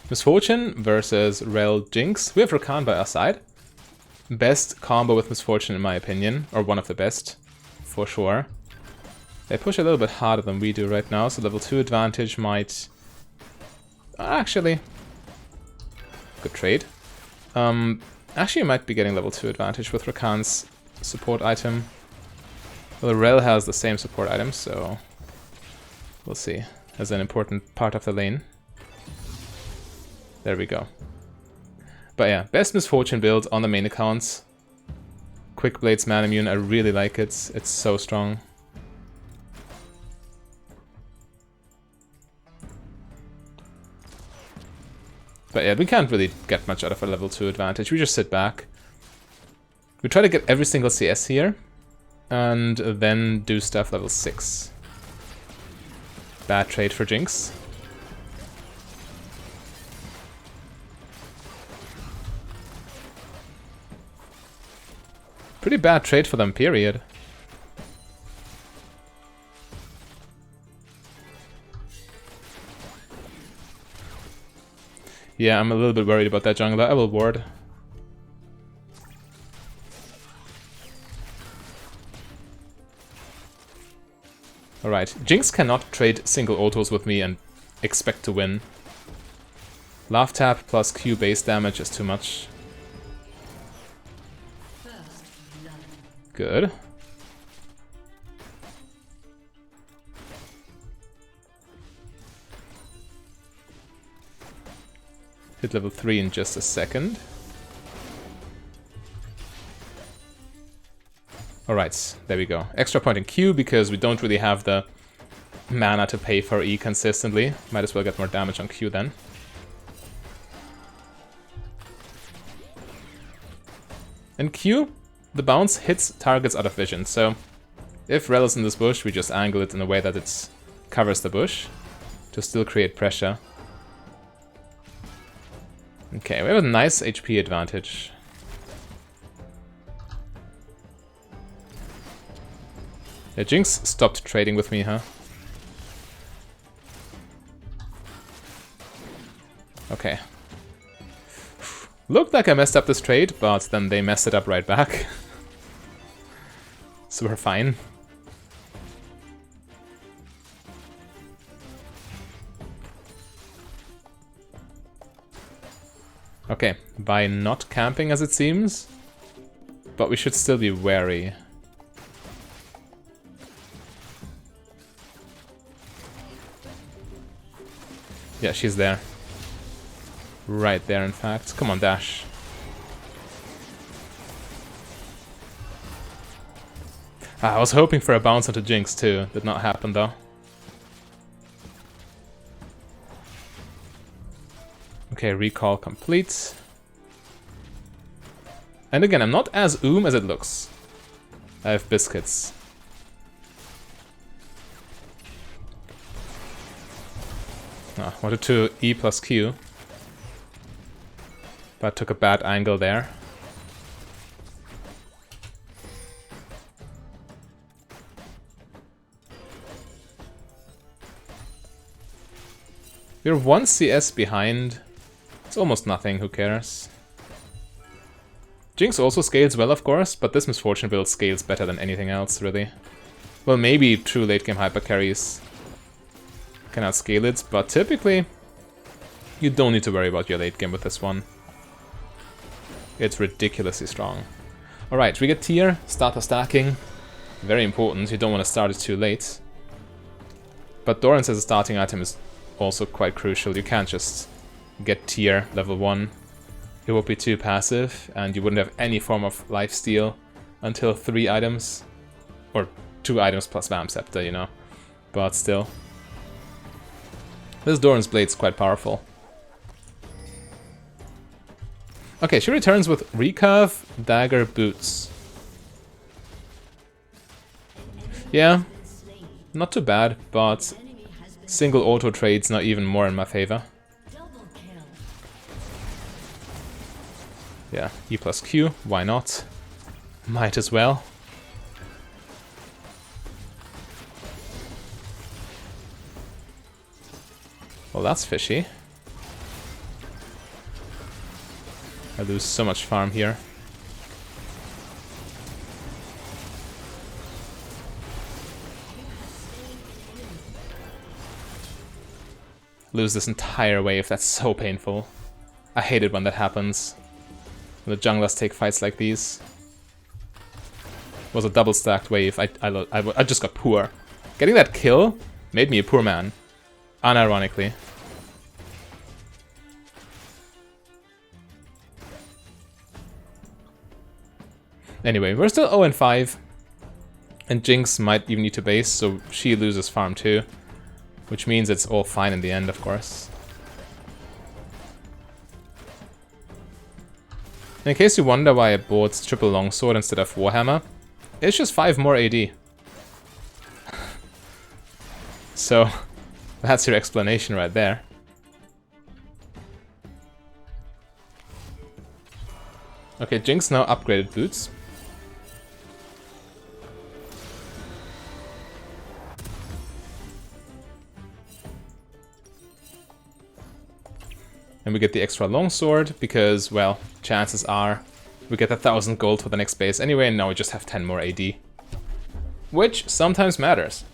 Misfortune versus Rel Jinx. We have Rakan by our side. Best combo with Misfortune in my opinion, or one of the best, for sure. They push a little bit harder than we do right now, so level 2 advantage might... Actually... Good trade. Actually, you might be getting level 2 advantage with Rakan's support item. Well, Rel has the same support item, so... We'll see. As an important part of the lane. There we go. But yeah, best Misfortune build on the main accounts. Quick Blades Man Immune, I really like it. It's so strong. But yeah, we can't really get much out of a level 2 advantage. We just sit back. We try to get every single CS here. And then do stuff level 6. Bad trade for Jinx. Pretty bad trade for them, period. Yeah, I'm a little bit worried about that jungler. I will ward. Alright, Jinx cannot trade single autos with me and expect to win. Laugh tap plus Q base damage is too much. Good. Hit level 3 in just a second. Alright, there we go. Extra point in Q because we don't really have the mana to pay for E consistently. Might as well get more damage on Q then. In Q, the bounce hits targets out of vision, so if Rel is in this bush, we just angle it in a way that it covers the bush to still create pressure. Okay, we have a nice HP advantage. Yeah, Jinx stopped trading with me, huh? Okay. Looked like I messed up this trade, but then they messed it up right back. So we're fine. Okay, by not camping as it seems, but we should still be wary. Yeah, she's there. Right there, in fact. Come on, dash. I was hoping for a bounce onto Jinx too. Did not happen though. Okay, recall complete. And again, I'm not as as it looks. I have biscuits. Wanted to E plus Q. But took a bad angle there. We're 1 CS behind. It's almost nothing, who cares? Jinx also scales well, of course, but this Misfortune build scales better than anything else, really. Well, maybe true late game hyper carries can outscale it, but typically you don't need to worry about your late game with this one. It's ridiculously strong. Alright, we get tier, starter stacking. Very important, you don't want to start it too late. But Doran's as a starting item is also quite crucial. You can't just get tier level 1. It would be too passive, and you wouldn't have any form of lifesteal until 3 items. Or 2 items plus Vamp Scepter, you know. But still. This Doran's Blade's quite powerful. Okay, she returns with Recurve, Dagger, Boots. Yeah, not too bad, but single auto trade's not even more in my favor. Yeah, E plus Q, why not? Might as well. Well, that's fishy. I lose so much farm here. Lose this entire wave, that's so painful. I hate it when that happens. When the junglers take fights like these. It was a double stacked wave, I just got poor. Getting that kill made me a poor man. Unironically. Anyway, we're still 0-5. And Jinx might even need to base, so she loses farm too. Which means it's all fine in the end, of course. In case you wonder why I bought Triple Longsword instead of Warhammer, it's just 5 more AD. So, that's your explanation right there. Okay, Jinx now upgraded boots. And we get the extra longsword because, well, chances are we get 1,000 gold for the next base anyway, and now we just have 10 more AD. Which sometimes matters.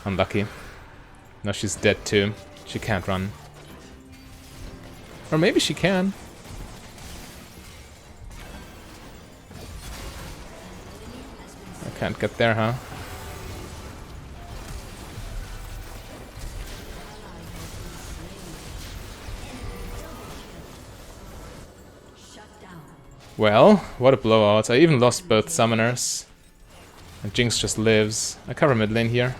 Unlucky. Now she's dead too. She can't run. Or maybe she can. I can't get there, huh? Well, what a blowout. I even lost both summoners. And Jinx just lives. I cover mid lane here.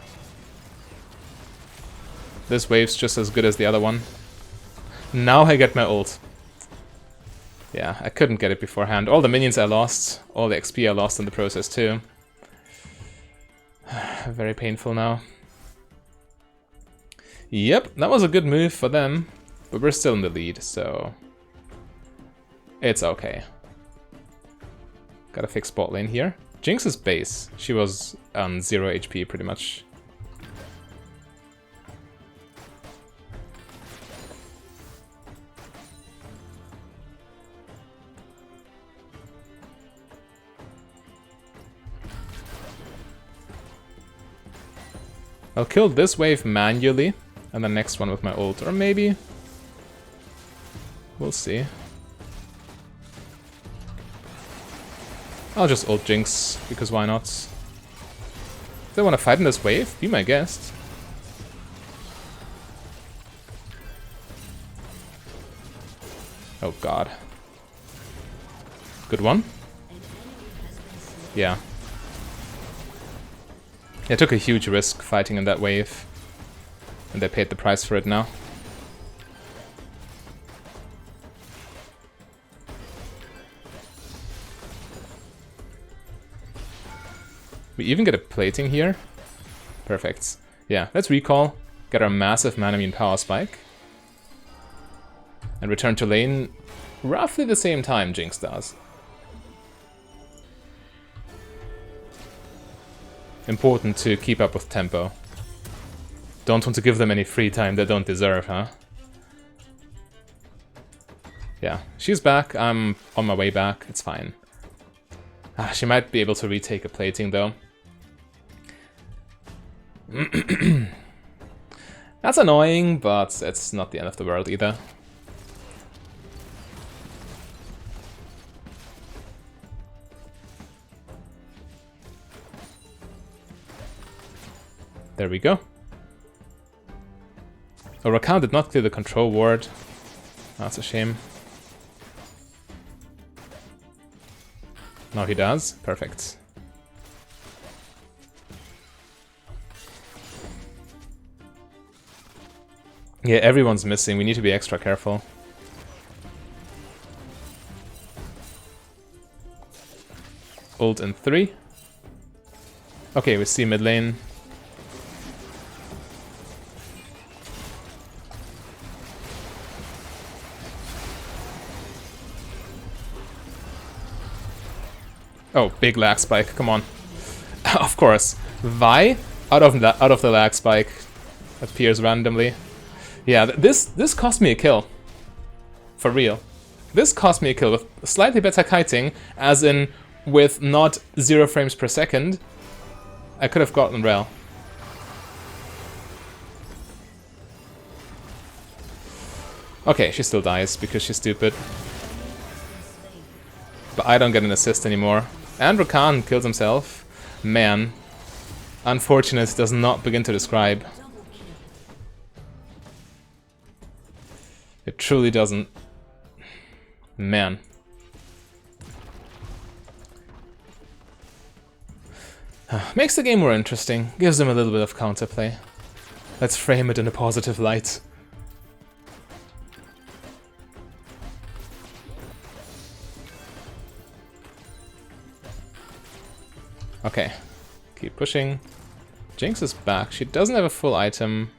This wave's just as good as the other one. Now I get my ult. Yeah, I couldn't get it beforehand. All the minions I lost. All the XP I lost in the process too. Very painful now. Yep, that was a good move for them. But we're still in the lead, so... it's okay. Gotta fix bot lane here. Jinx's base. She was on 0 HP pretty much. I'll kill this wave manually, and the next one with my ult, or maybe... we'll see. I'll just ult Jinx, because why not? If they want to fight in this wave, be my guest. Oh god. Good one? Yeah. I took a huge risk fighting in that wave, and they paid the price for it now. We even get a plating here. Perfect. Yeah, let's recall, get our massive Manamune power spike, and return to lane roughly the same time Jinx does. Important to keep up with tempo. Don't want to give them any free time they don't deserve, huh? Yeah, she's back. I'm on my way back. It's fine. She might be able to retake a plating, though. That's annoying, but it's not the end of the world either. There we go. Oh, Rakan did not clear the control ward. That's a shame. Now he does. Perfect. Yeah, everyone's missing. We need to be extra careful. Ult in 3. Okay, we see mid lane. Oh, big lag spike, come on. Of course. Vi Out of the lag spike appears randomly. Yeah, this cost me a kill. For real. This cost me a kill with slightly better kiting, as in with not 0 frames per second. I could have gotten Rel. Okay, she still dies because she's stupid. But I don't get an assist anymore. And Rakan kills himself. Man. Unfortunate does not begin to describe. It truly doesn't. Man. Makes the game more interesting. Gives them a little bit of counterplay. Let's frame it in a positive light. Okay. Keep pushing. Jinx is back. She doesn't have a full item.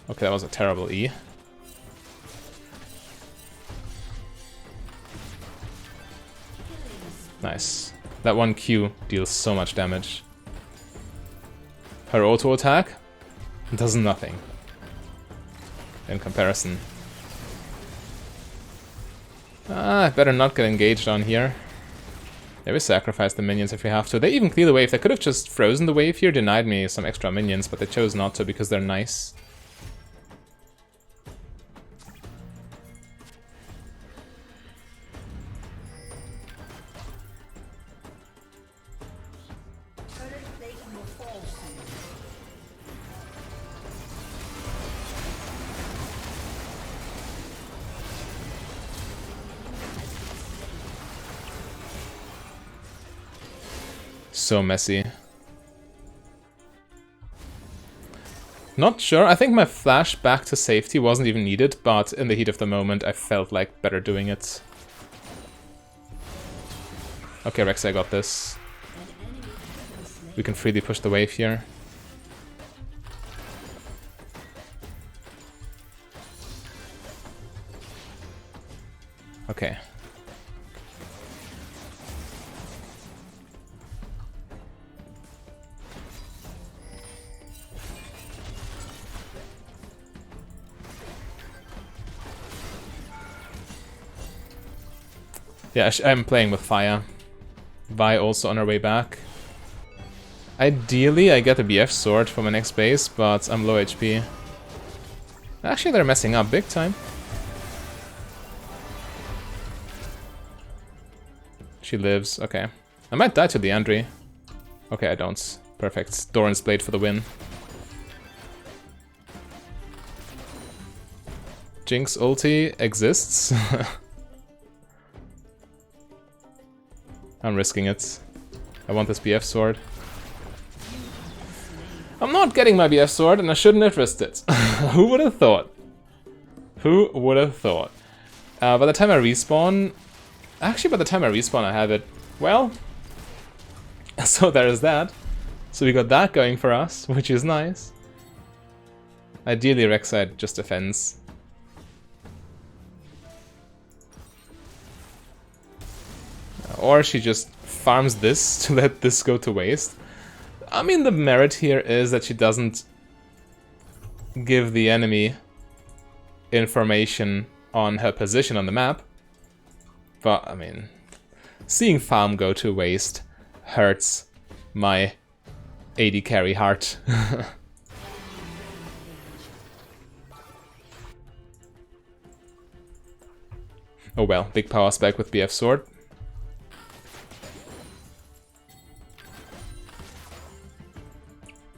Okay, that was a terrible E. Nice. That one Q deals so much damage. Her auto attack does nothing in comparison. I better not get engaged on here. Maybe sacrifice the minions if we have to. They even clear the wave. They could have just frozen the wave here, denied me some extra minions, but they chose not to because they're nice. So messy. Not sure. I think my flash back to safety wasn't even needed, but in the heat of the moment I felt like better doing it. Okay, Rek'Sai got this. We can freely push the wave here. Okay. Yeah, I'm playing with fire. Vi also on her way back. Ideally, I get a BF sword for my next base, but I'm low HP. Actually, they're messing up big time. She lives. Okay. I might die to the Andri. Okay, I don't. Perfect. Doran's Blade for the win. Jinx ulti exists. I'm risking it. I want this BF sword. I'm not getting my BF sword, and I shouldn't have risked it. Who would have thought? Who would have thought? By the time I respawn... Actually, by the time I respawn, I have it. Well... So there's that. So we got that going for us, which is nice. Ideally, Rek'Sai just defends. Or she just farms this to let this go to waste. I mean, the merit here is that she doesn't give the enemy information on her position on the map. But, I mean, seeing farm go to waste hurts my AD carry heart. Oh well, big power spike with BF sword.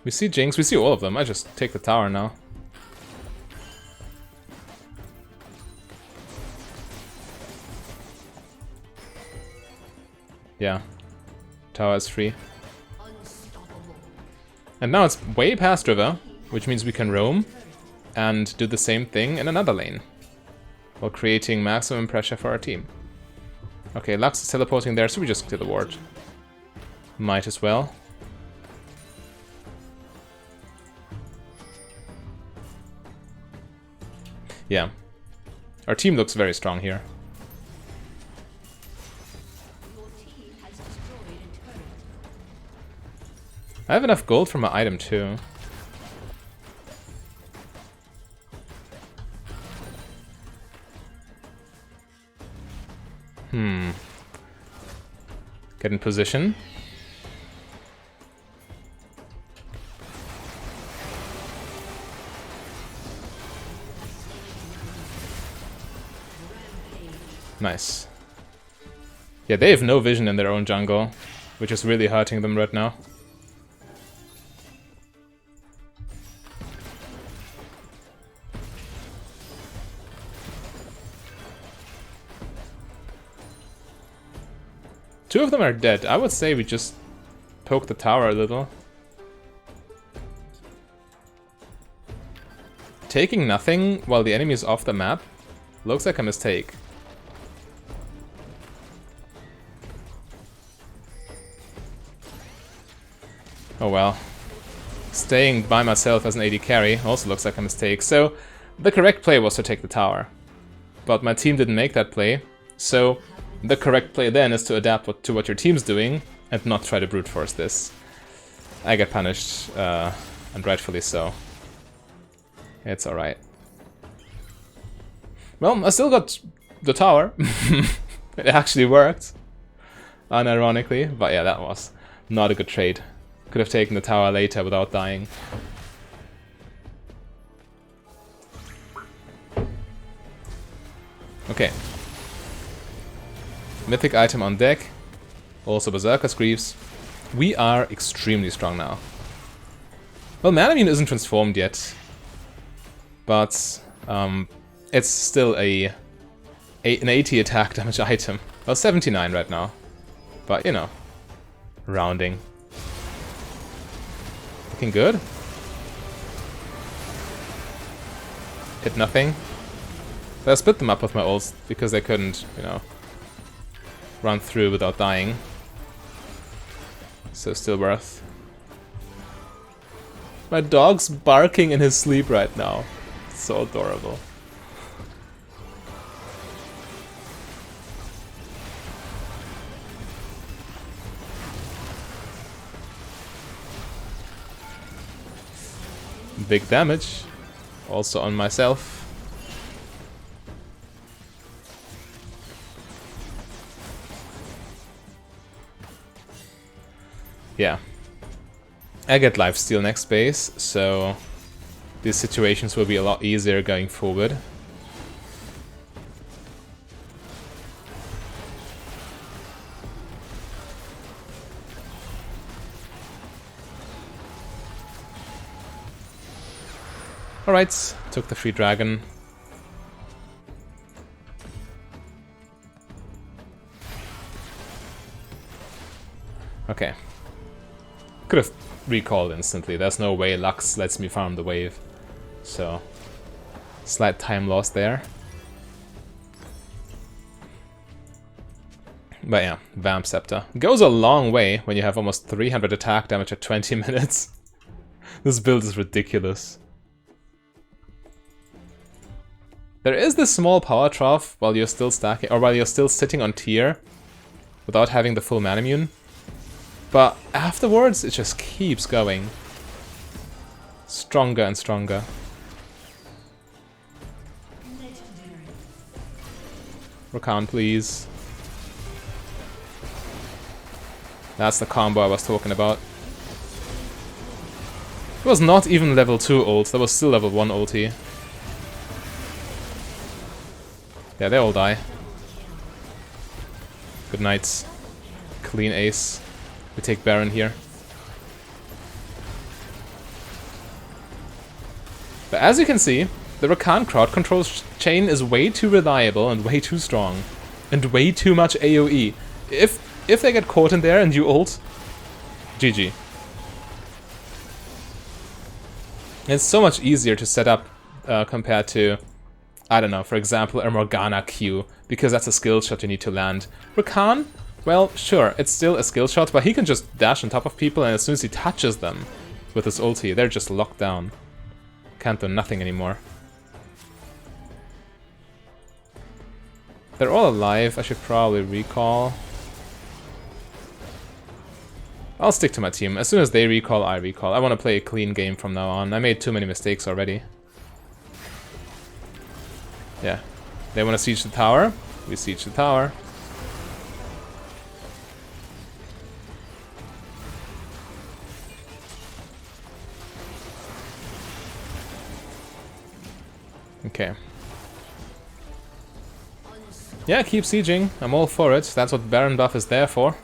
We see Jinx, we see all of them. I just take the tower now. Yeah. Tower is free. And now it's way past river, which means we can roam and do the same thing in another lane, while creating maximum pressure for our team. Okay, Lux is teleporting there, so we just clear the ward. Might as well. Yeah. Our team looks very strong here. I have enough gold for my item too. Get in position. Nice. Yeah, they have no vision in their own jungle, which is really hurting them right now. Two of them are dead. I would say we just poke the tower a little. Taking nothing while the enemy is off the map looks like a mistake. Oh well. Staying by myself as an AD carry also looks like a mistake. So the correct play was to take the tower. But my team didn't make that play, so the correct play then is to adapt to what your team's doing and not try to brute force this. I get punished, and rightfully so. It's alright. Well, I still got the tower. It actually worked. Unironically, but yeah, that was not a good trade. Could have taken the tower later without dying. Okay. Mythic item on deck. Also Berserker's Greaves. We are extremely strong now. Well, Manamune isn't transformed yet. But it's still an 80 attack damage item. Well, 79 right now. But, you know, rounding. Looking good. Hit nothing. But I split them up with my ults because they couldn't, you know, run through without dying. So still worth. My dog's barking in his sleep right now. It's so adorable. Big damage. Also on myself. Yeah. I get lifesteal next base, so these situations will be a lot easier going forward. Alright, took the free dragon. Okay. Could have recalled instantly. There's no way Lux lets me farm the wave. So, slight time loss there. But yeah, Vamp Scepter. Goes a long way when you have almost 300 attack damage at 20 minutes. This build is ridiculous. There is this small power trough while you're still stacking, or while you're still sitting on tier without having the full Manamune. But afterwards, it just keeps going. Stronger and stronger. Rakan, please. That's the combo I was talking about. It was not even level 2 ult, that was still level 1 ulti. Yeah, they all die. Good night. Clean ace. We take Baron here. But as you can see, the Rakan crowd control chain is way too reliable and way too strong. And way too much AoE. If they get caught in there and you ult, GG. It's so much easier to set up compared to, I don't know, for example, a Morgana Q, because that's a skill shot you need to land. Rakan, well, sure, it's still a skill shot, but he can just dash on top of people, and as soon as he touches them with his ulti, they're just locked down. Can't do nothing anymore. They're all alive, I should probably recall. I'll stick to my team. As soon as they recall, I recall. I want to play a clean game from now on. I made too many mistakes already. Yeah. They want to siege the tower. We siege the tower. Okay. Yeah, keep sieging. I'm all for it. That's what Baron buff is there for.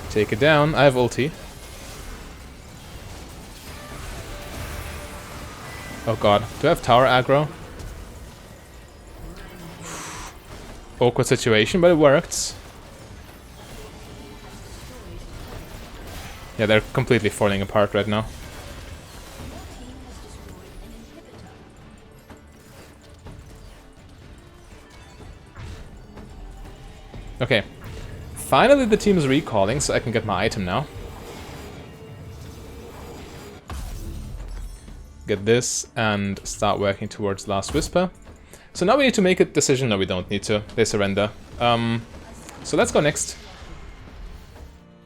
Take it down. I have ulti. Oh god. Do I have tower aggro? Awkward situation, but it worked. Yeah, they're completely falling apart right now. Okay. Finally the team is recalling, so I can get my item now. Get this and start working towards Last Whisper. So now we need to make a decision. No, we don't need to. They surrender. So let's go next.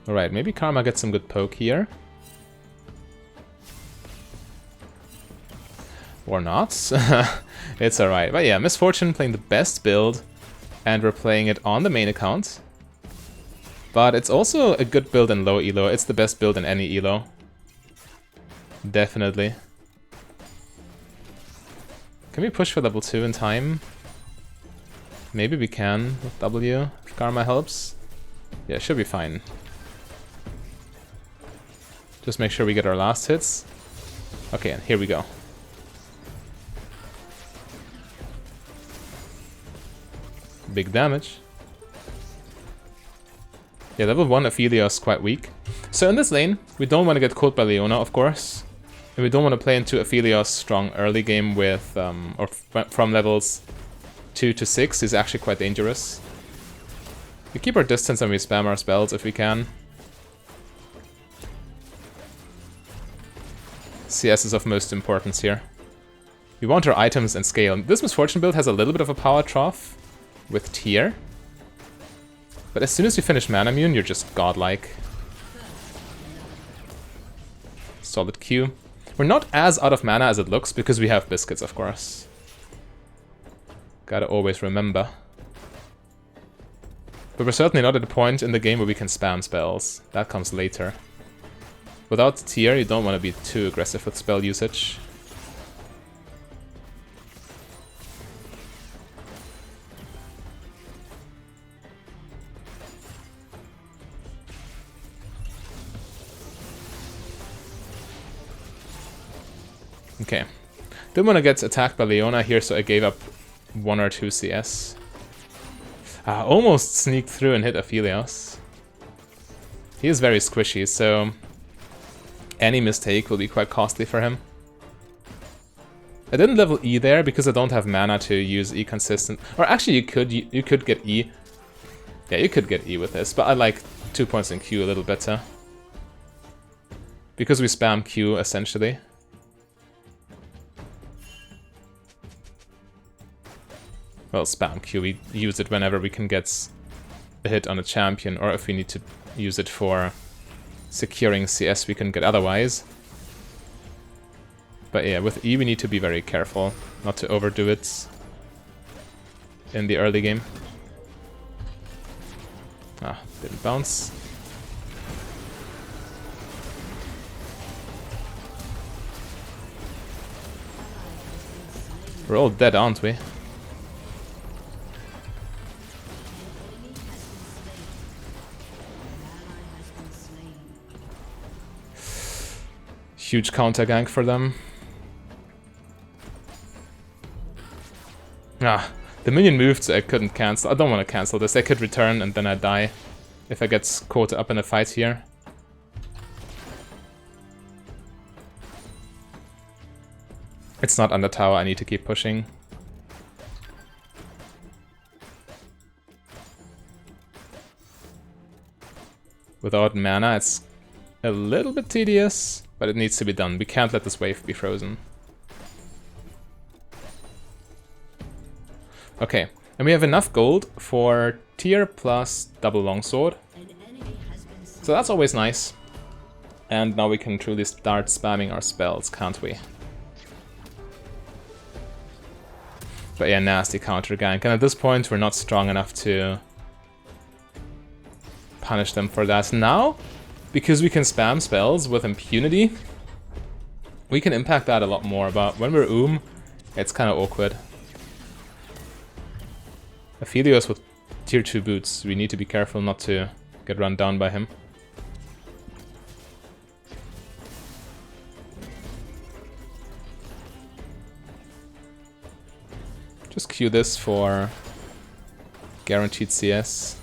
Alright, maybe Karma gets some good poke here. Or not. It's alright. But yeah, Misfortune playing the best build. And we're playing it on the main account. But it's also a good build in low elo. It's the best build in any elo. Definitely. Can we push for level 2 in time? Maybe we can with W, if Karma helps. Yeah, should be fine. Just make sure we get our last hits. Okay, and here we go. Big damage. Yeah, level 1 Aphelios is quite weak. So in this lane, we don't want to get caught by Leona, of course. And we don't want to play into Aphelios' strong early game with, from levels 2 to 6 is actually quite dangerous. We keep our distance and we spam our spells if we can. CS is of most importance here. We want our items and scale. This Misfortune build has a little bit of a power trough with tier. But as soon as you finish Mana Immune, you're just godlike. Solid Q. We're not as out of mana as it looks because we have biscuits, of course. Gotta always remember. But we're certainly not at a point in the game where we can spam spells. That comes later. Without tier, you don't want to be too aggressive with spell usage. Okay. Didn't want to get attacked by Leona here, so I gave up 1 or 2 CS. Almost sneaked through and hit Aphelios. He is very squishy, so any mistake will be quite costly for him. I didn't level E there because I don't have mana to use E consistent. Or actually you could get E. Yeah, you could get E with this, but I like 2 points in Q a little better. Because we spam Q essentially. Well, spam Q, we use it whenever we can get a hit on a champion, or if we need to use it for securing CS we can get otherwise. But yeah, with E we need to be very careful not to overdo it in the early game. Ah, didn't bounce. We're all dead, aren't we? Huge counter gank for them. Ah, the minion moved, so I couldn't cancel. I don't want to cancel this. I could return and then I die if I get caught up in a fight here. It's not on the tower, I need to keep pushing. Without mana, it's a little bit tedious, but it needs to be done. We can't let this wave be frozen. Okay, and we have enough gold for tier plus double longsword. So that's always nice. And now we can truly start spamming our spells, can't we? But yeah, nasty counter gank. And at this point, we're not strong enough to punish them for that. Now, because we can spam spells with impunity, we can impact that a lot more. But when we're it's kind of awkward. Aphelios with tier 2 boots. We need to be careful not to get run down by him. Just queue this for guaranteed CS.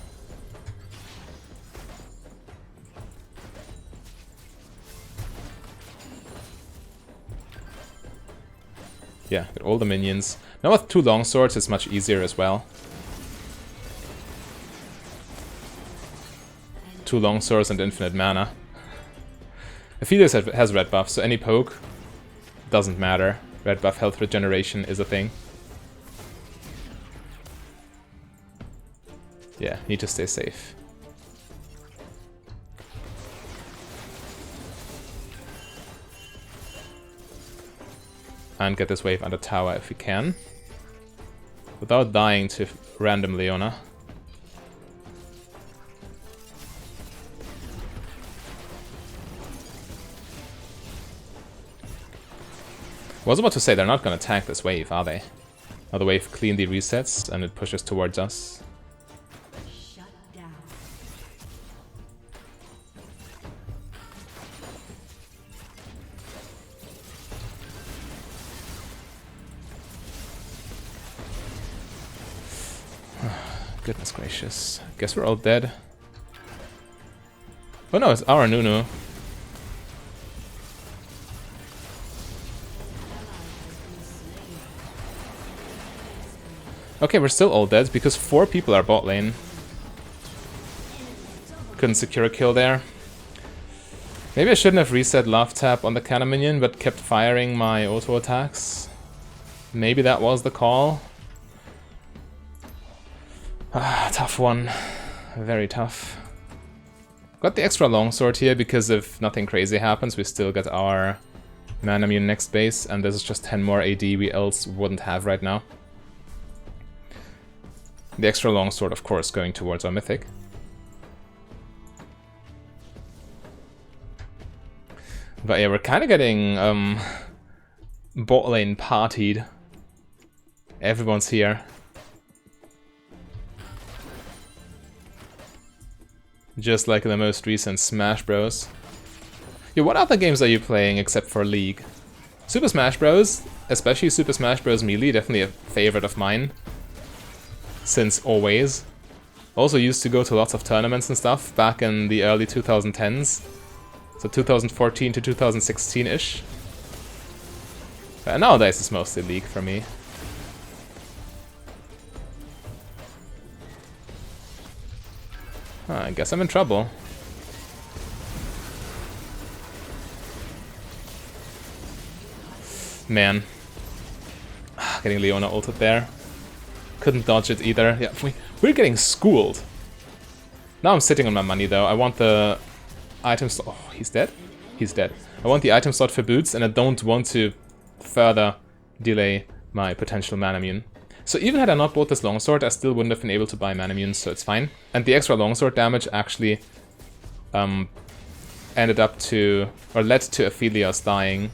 Yeah, get all the minions. Now with 2 longswords it's much easier as well. 2 longswords and infinite mana. Aphelios has red buff, so any poke doesn't matter. Red buff health regeneration is a thing. Yeah, need to stay safe. And get this wave under tower if we can. Without dying to random Leona. I was about to say, they're not gonna tank this wave, are they? Now the wave cleanly resets and it pushes towards us. Goodness gracious. Guess we're all dead. Oh no, it's our Nunu. Okay, we're still all dead because 4 people are bot lane. Couldn't secure a kill there. Maybe I shouldn't have reset love tap on the cannon minion, but kept firing my auto attacks. Maybe that was the call. Ah, tough one. Very tough. Got the extra longsword here because if nothing crazy happens, we still get our mana immune next base, and this is just 10 more AD we else wouldn't have right now. The extra longsword, of course, going towards our mythic. But yeah, we're kind of getting bot lane partied. Everyone's here. Just like in the most recent Smash Bros. Yeah, what other games are you playing except for League? Super Smash Bros, especially Super Smash Bros Melee, definitely a favorite of mine. Since always. Also used to go to lots of tournaments and stuff back in the early 2010s. So 2014 to 2016-ish. But nowadays it's mostly League for me. I guess I'm in trouble. Man. Getting Leona ulted there. Couldn't dodge it either. Yeah, we're getting schooled. Now I'm sitting on my money though. I want the item slot. Oh, he's dead? He's dead. I want the item slot for boots and I don't want to further delay my potential mana immune. So even had I not bought this longsword, I still wouldn't have been able to buy mana immune, so it's fine. And the extra longsword damage actually ended up to, or led to Aphelios dying.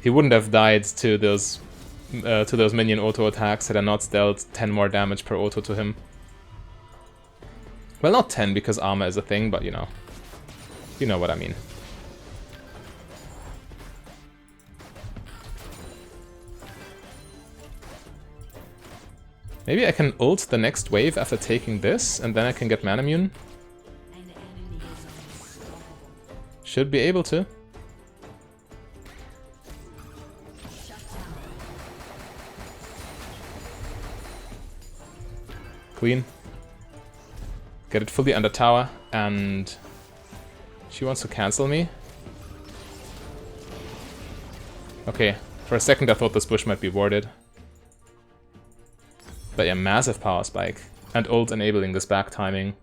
He wouldn't have died to those minion auto attacks had I not dealt 10 more damage per auto to him. Well, not 10 because armor is a thing, but you know what I mean. Maybe I can ult the next wave after taking this, and then I can get mana immune. Should be able to. Queen. Get it fully under tower, and She wants to cancel me. Okay, for a second I thought this bush might be warded. But yeah, massive power spike. And ult enabling this back timing.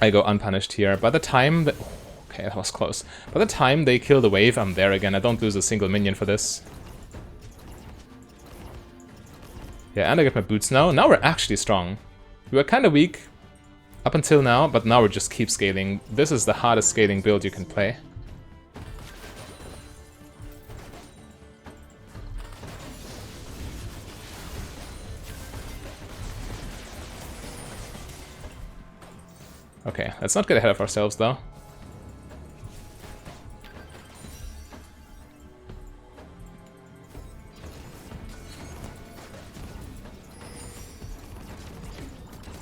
I go unpunished here. By the time that... Okay, that was close. By the time they kill the wave, I'm there again. I don't lose a single minion for this. Yeah, and I get my boots now. Now we're actually strong. We were kind of weak up until now, but now we just keep scaling. This is the hardest scaling build you can play. Okay, let's not get ahead of ourselves though.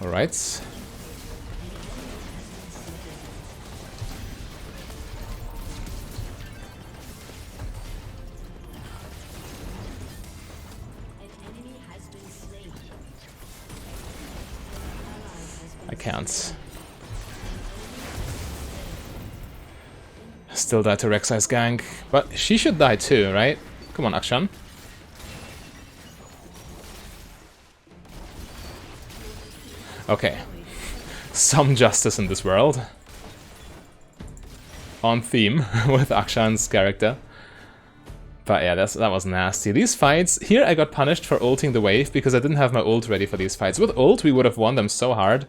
Alright. I can't. Still die to Rek'Sai's gank, but she should die too, right? Come on, Akshan. Okay. Some justice in this world. On theme with Akshan's character. But yeah, that was nasty. These fights, here I got punished for ulting the wave because I didn't have my ult ready for these fights. With ult, we would have won them so hard.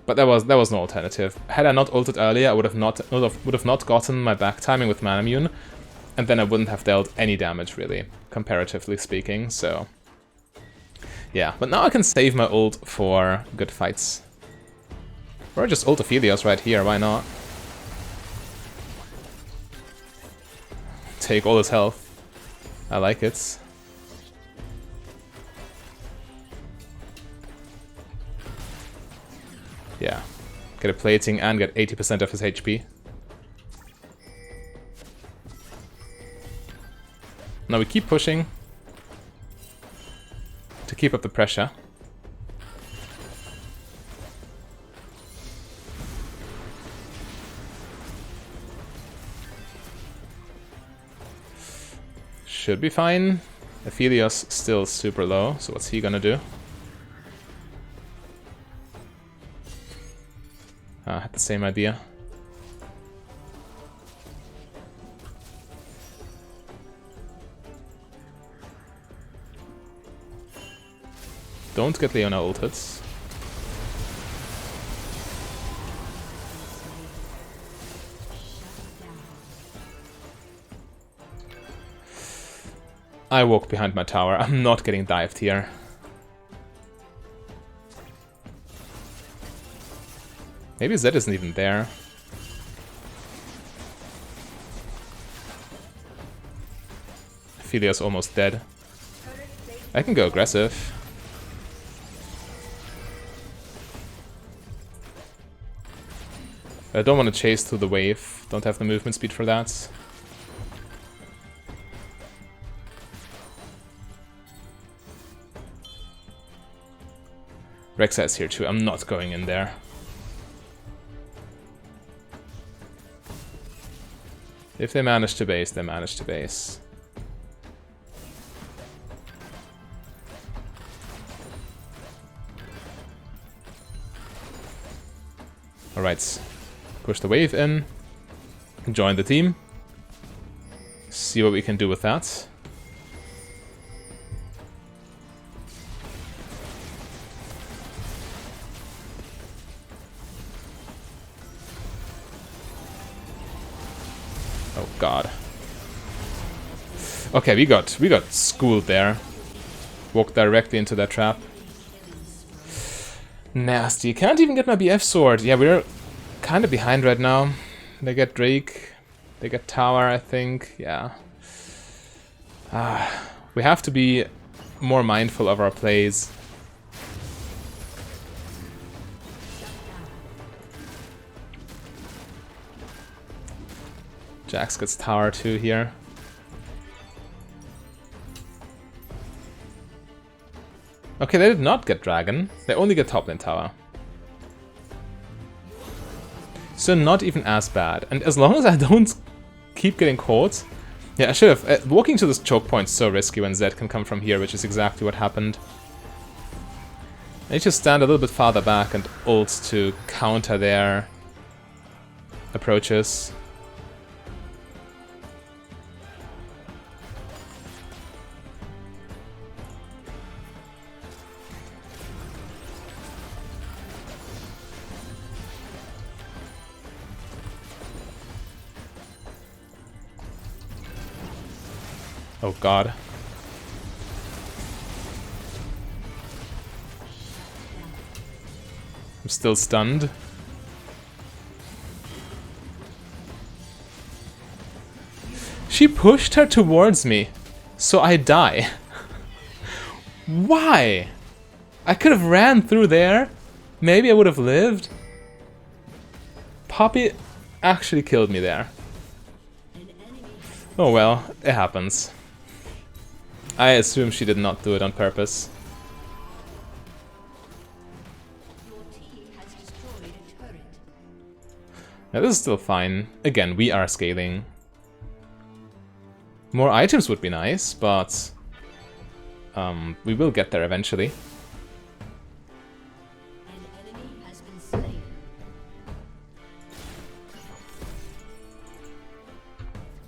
But there was no alternative. Had I not ulted earlier, I would have not gotten my back timing with Manamune, and then I wouldn't have dealt any damage really, comparatively speaking. So yeah, but now I can save my ult for good fights. Or just ult Aphelios right here, why not? Take all his health. I like it. Yeah, get a plating and get 80% of his HP. Now we keep pushing to keep up the pressure. Should be fine. Aphelios still super low, so what's he gonna do? I had the same idea. Don't get Leona ulted. I walk behind my tower. I'm not getting dived here. Maybe Zed isn't even there. Aphelios almost dead. I can go aggressive. I don't want to chase through the wave. Don't have the movement speed for that. Rek'Sai is here too. I'm not going in there. If they manage to base, they manage to base. Alright. Push the wave in. Join the team. See what we can do with that. Oh god. Okay, we got schooled there. Walked directly into that trap. Nasty. Can't even get my BF sword. Yeah, we're kind of behind right now. They get Drake. They get Tower, I think. Yeah. We have to be more mindful of our plays. Jax gets Tower too here. Okay, they did not get Dragon. They only get top lane Tower. So not even as bad. And as long as I don't keep getting caught... Yeah, I should have... walking to this choke point is so risky when Zed can come from here, which is exactly what happened. I need to stand a little bit farther back and ult to counter their approaches. Oh god. I'm still stunned. She pushed her towards me, so I die. Why? I could have ran through there. Maybe I would have lived. Poppy actually killed me there. Oh well, it happens. I assume she did not do it on purpose. Now this is still fine. Again, we are scaling. More items would be nice, but we will get there eventually.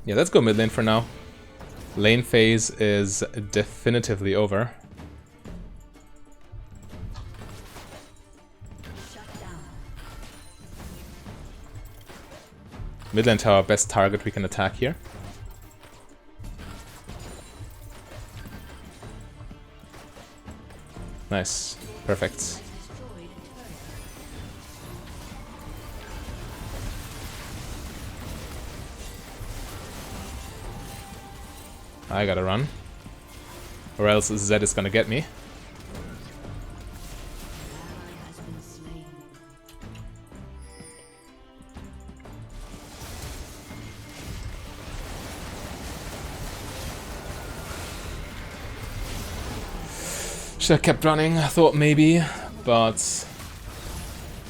Yeah, let's go mid lane for now. Lane phase is definitively over. Mid lane tower, best target we can attack here. Nice. Perfect. I gotta run. Or else Zed is gonna get me. Should have kept running, I thought maybe, but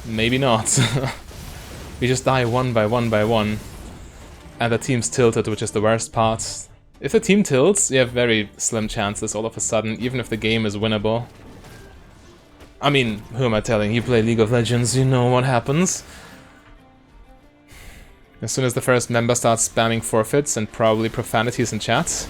maybe not. We just die one by one by one. And the team's tilted, which is the worst part. If the team tilts, you have very slim chances all of a sudden, even if the game is winnable. I mean, who am I telling? You play League of Legends, you know what happens. As soon as the first member starts spamming forfeits and probably profanities in chat.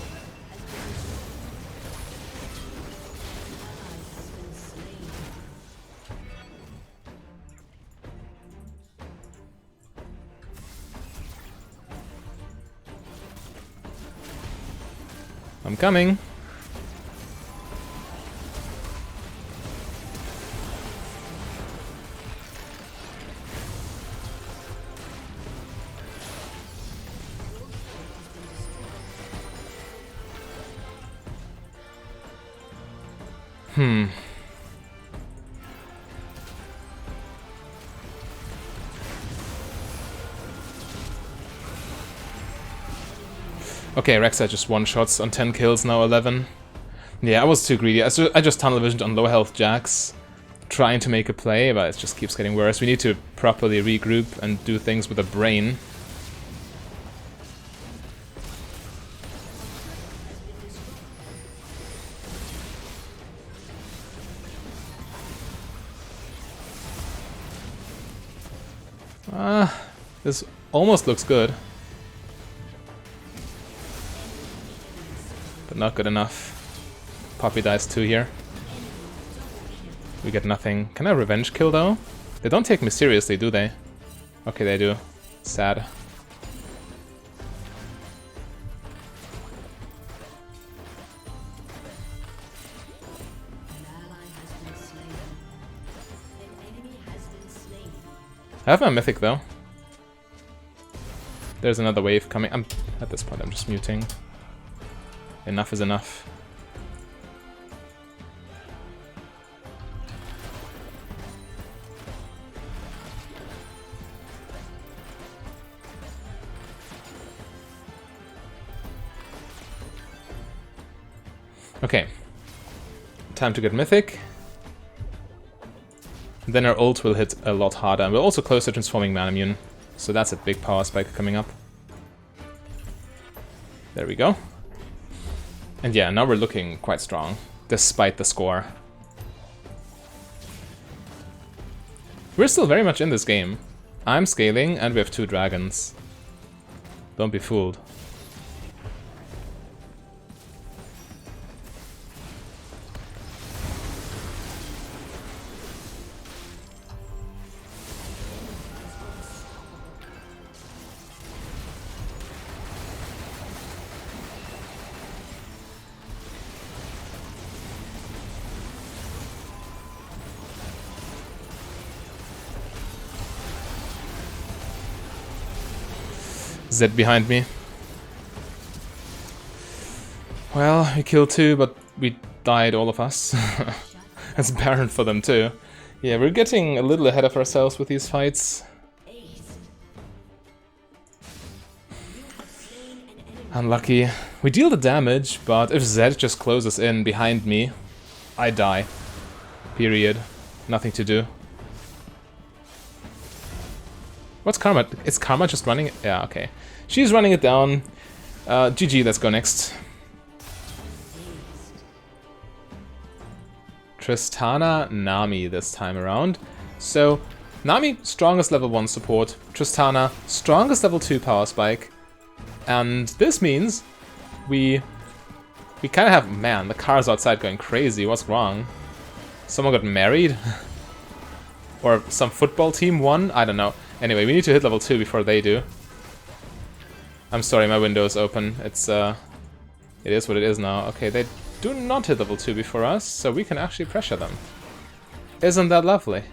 I'm coming. Okay, Rek'Sai just one-shots on 10 kills, now 11. Yeah, I was too greedy. I just tunnel visioned on low health Jax, trying to make a play, but it just keeps getting worse. We need to properly regroup and do things with a brain. This almost looks good. But not good enough. Poppy dies too here. We get nothing. Can I revenge kill though? They don't take me seriously, do they? Okay, they do. Sad. I have my mythic though. There's another wave coming. At this point I'm just muting. Enough is enough. Okay. Time to get mythic. Then our ult will hit a lot harder, and we're also close to transforming Manamune. So that's a big power spike coming up. There we go. And yeah, now we're looking quite strong, despite the score. We're still very much in this game. I'm scaling, and we have 2 dragons. Don't be fooled. Zed behind me. Well, we killed 2, but we died, all of us. That's Baron for them too. Yeah, we're getting a little ahead of ourselves with these fights. Unlucky. We deal the damage, but if Zed just closes in behind me, I die. Period. Nothing to do. What's Karma? Is Karma just running it? Yeah, okay. She's running it down. GG, let's go next. Tristana, Nami this time around. So, Nami, strongest level 1 support. Tristana, strongest level 2 power spike. And this means we kind of have... Man, the car's outside going crazy. What's wrong? Someone got married? Or some football team won? I don't know. Anyway, we need to hit level 2 before they do. I'm sorry, my window is open. It is what it is now. Okay, they do not hit level 2 before us, so we can actually pressure them. Isn't that lovely?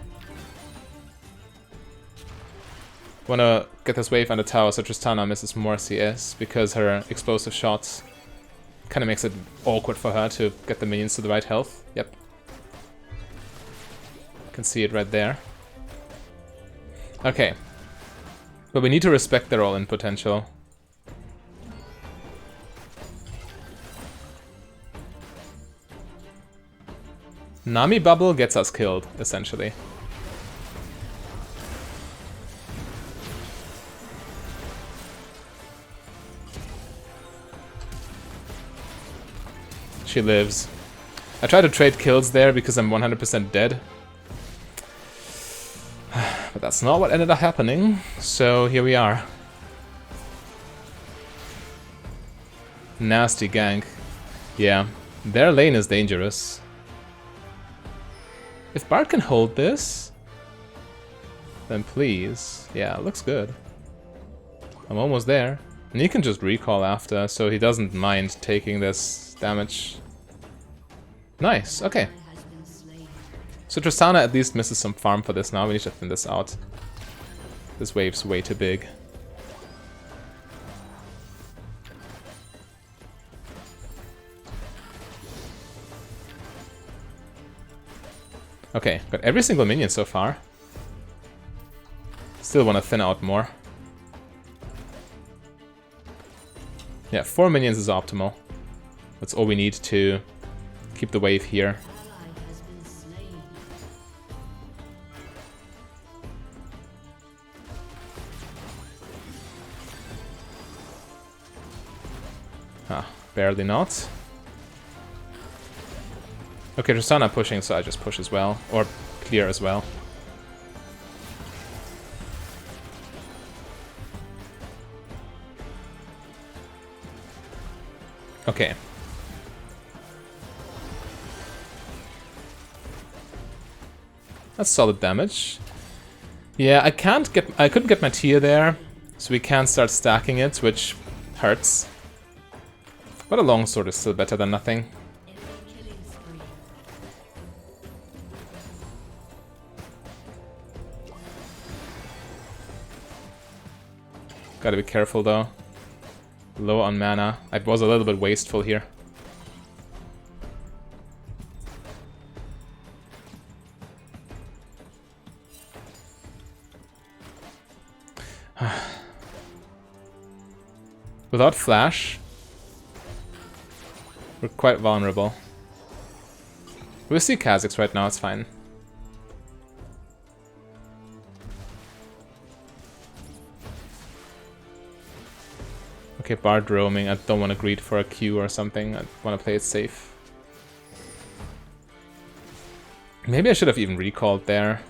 Wanna get this wave on the tower so Tristana misses more CS, because her explosive shots kinda makes it awkward for her to get the minions to the right health. Yep. Can see it right there. Okay. But we need to respect their all-in potential. Nami bubble gets us killed, essentially. She lives. I tried to trade kills there because I'm 100% dead. But that's not what ended up happening, so here we are. Nasty gank. Yeah, their lane is dangerous. If Bard can hold this, then please. Yeah, it looks good. I'm almost there. And he can just recall after, so he doesn't mind taking this damage. Nice, okay. So Tristana at least misses some farm for this now. We need to thin this out. This wave's way too big. Okay, got every single minion so far. Still want to thin out more. Yeah, 4 minions is optimal. That's all we need to keep the wave here. Ah, barely not. Okay, Tristana pushing, so I just push as well. Or clear as well. Okay. That's solid damage. Yeah, I couldn't get my tier there, so we can't start stacking it, which hurts. But a longsword is still better than nothing. Gotta be careful though. Low on mana. I was a little bit wasteful here. Without flash, we're quite vulnerable. We see Kha'Zix right now, it's fine. Okay, Bard roaming. I don't want to greed for a Q or something. I want to play it safe. Maybe I should have even recalled there.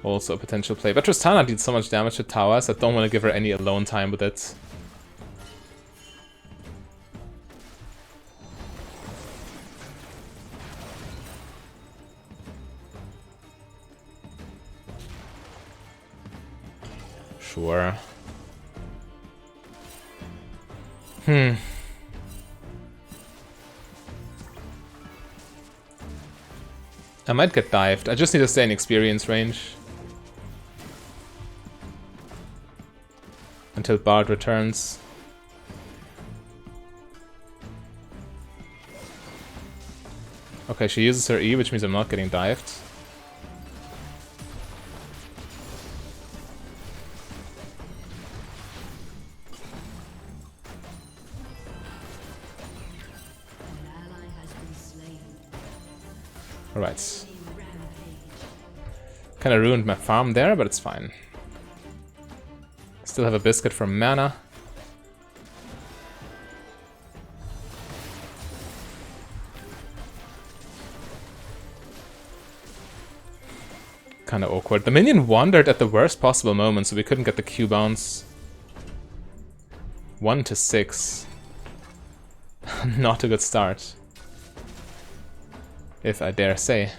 Also a potential play. But Tristana did so much damage to towers, I don't want to give her any alone time with it. Sure. I might get dived. I just need to stay in experience range. Until Bard returns. Okay, she uses her E, which means I'm not getting dived. Alright. Kinda ruined my farm there, but it's fine. Still have a biscuit for mana. Kinda awkward. The minion wandered at the worst possible moment, so we couldn't get the Q bounce. 1 to 6. Not a good start. If I dare say.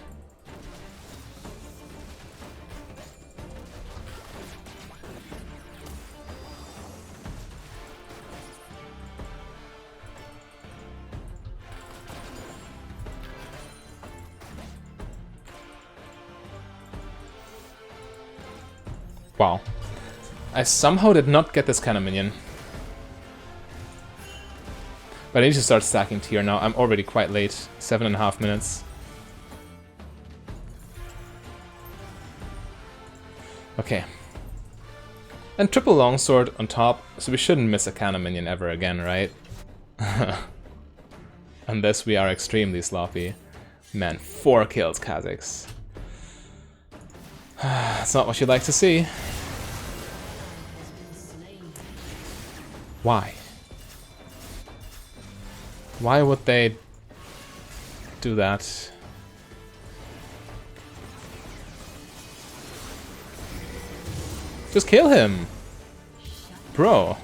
Wow. I somehow did not get this kind of minion. But I need to start stacking tier now. I'm already quite late. 7.5 minutes. Okay. And triple longsword on top, so we shouldn't miss a cannon minion ever again, right? Unless we are extremely sloppy. Man, 4 kills, Kha'Zix. That's not what you'd like to see. Why? Why would they do that? Just kill him! Bro.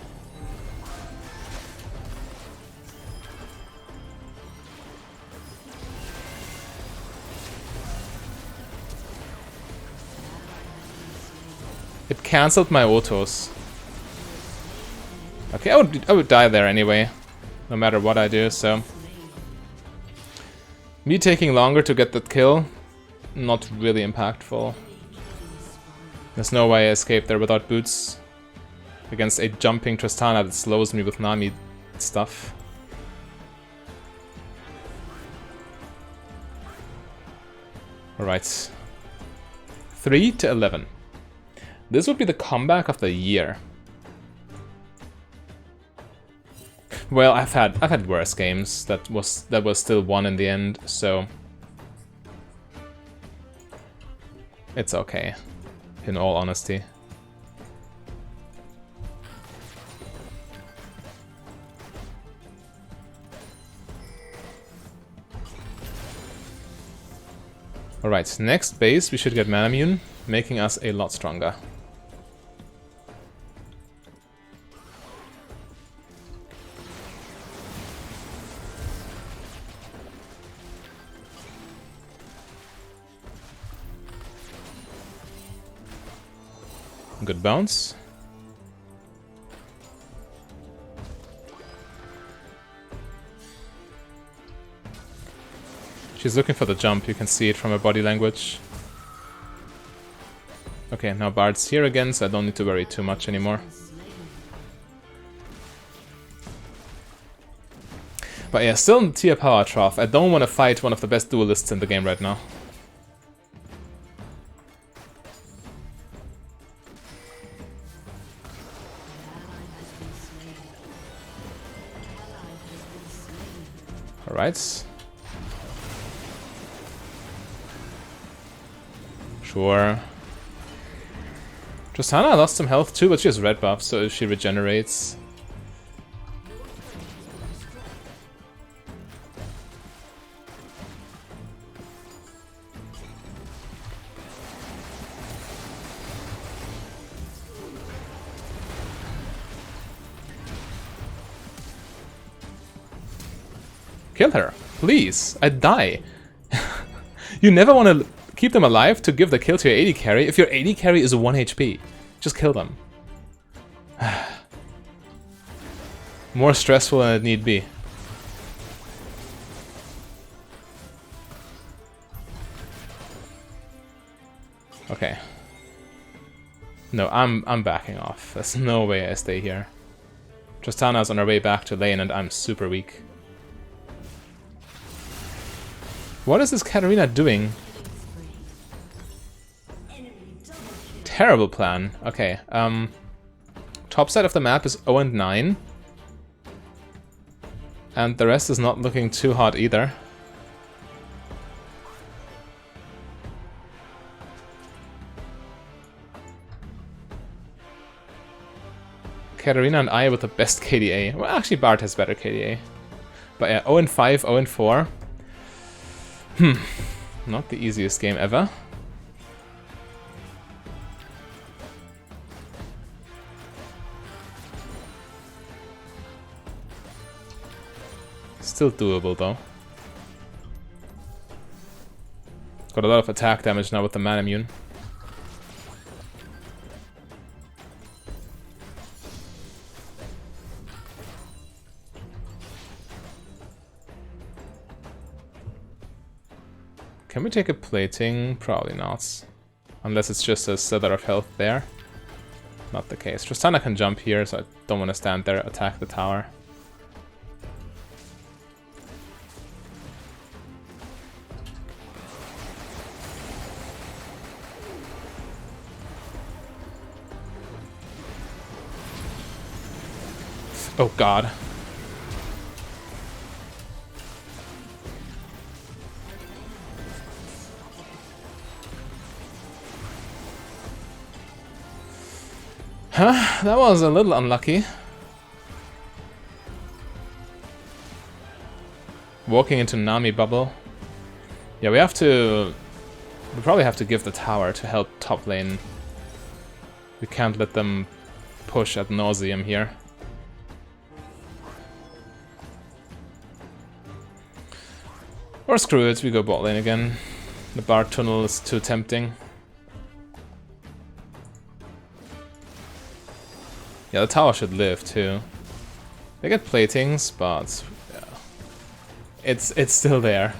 It cancelled my autos. Okay, I would die there anyway, no matter what I do, so... Me taking longer to get that kill, not really impactful. There's no way I escape there without boots. Against a jumping Tristana that slows me with Nami stuff. Alright. 3 to 11. This would be the comeback of the year. Well, I've had worse games that was still won in the end, so it's okay, in all honesty. Alright, next base we should get Manamune, making us a lot stronger. Good bounce. She's looking for the jump, you can see it from her body language. Okay, now Bard's here again, so I don't need to worry too much anymore. But yeah, still in tier power trough. I don't want to fight one of the best duelists in the game right now. Alright. Sure. Tristana lost some health too, but she has red buff, so she regenerates. Kill her, please. I die. You never want to keep them alive to give the kill to your AD carry. If your AD carry is 1 HP, just kill them. More stressful than it need be. Okay. No, I'm backing off. There's no way I stay here. Tristana's on her way back to lane and I'm super weak. What is this Katarina doing? Terrible plan. Okay, top side of the map is 0 and 9. And the rest is not looking too hot either. Katarina and I with the best KDA. Well, actually Bard has better KDA. But yeah, 0 and 5, 0 and 4. Not the easiest game ever. Still doable though. Got a lot of attack damage now with the man immune. Can we take a plating? Probably not. Unless it's just a slither of health there. Not the case. Tristana can jump here, so I don't want to stand there, attack the tower. Oh god. Huh? That was a little unlucky. Walking into Nami bubble. Yeah, we probably have to give the tower to help top lane. We can't let them push ad nauseum here. Or screw it, we go bot lane again. The Bard tunnel is too tempting. Yeah, the tower should live too. They get platings, but yeah, it's still there.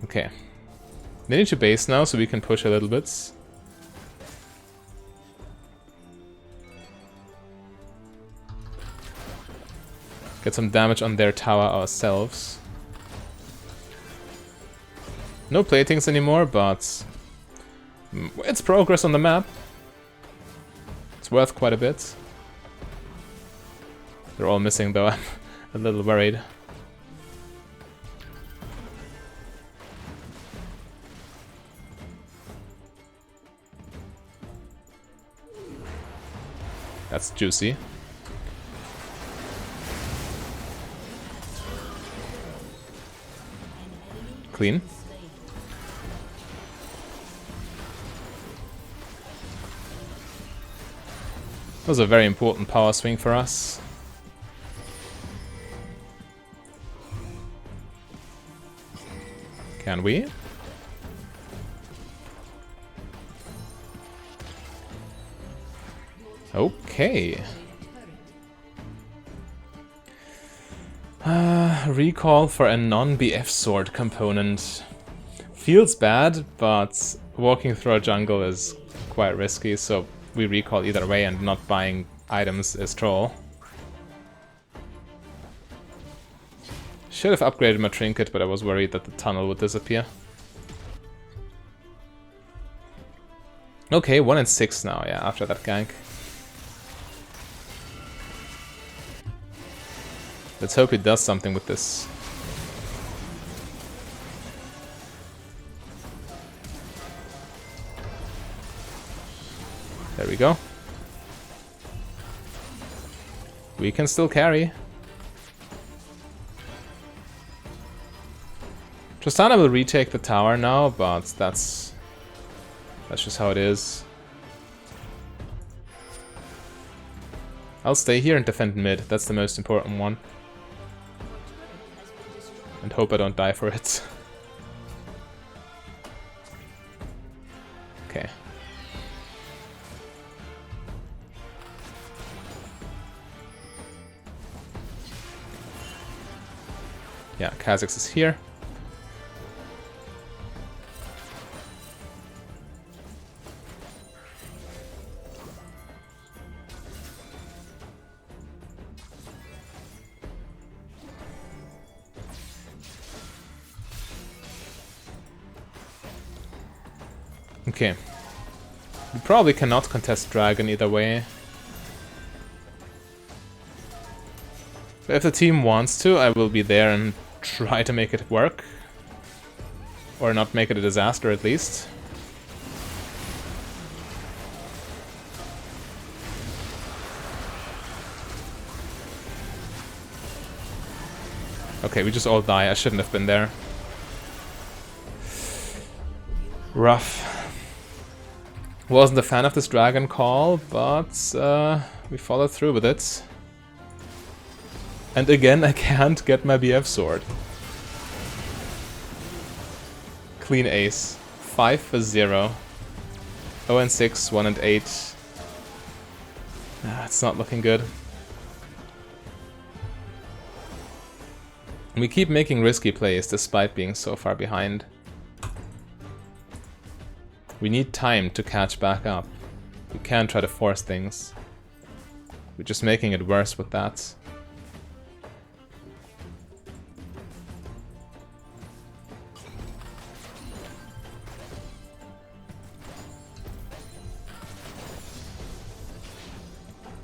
Okay. They need to base now, so we can push a little bit. Get some damage on their tower ourselves. No platings anymore, but it's progress on the map. It's worth quite a bit. They're all missing though, I'm a little worried. That's juicy. Clean. That was a very important power swing for us. Can we? Okay. Recall for a non-BF sword component. Feels bad, but walking through a jungle is quite risky, so we recall either way, and not buying items is troll. Should have upgraded my trinket, but I was worried that the tunnel would disappear. Okay, 1 and 6 now, yeah, after that gank. Let's hope he does something with this. There we go. We can still carry. Tristana will retake the tower now, but that's just how it is. I'll stay here and defend mid. That's the most important one. And hope I don't die for it. Okay. Yeah, Kha'Zix is here. Okay. We probably cannot contest Dragon either way. But if the team wants to, I will be there and try to make it work. Or not make it a disaster at least. Okay, we just all die. I shouldn't have been there. Rough. Wasn't a fan of this dragon call, but we followed through with it. And again, I can't get my BF sword. Clean ace. 5 for 0. 0 and 6, 1 and 8. It's not looking good. We keep making risky plays despite being so far behind. We need time to catch back up. We can't try to force things. We're just making it worse with that.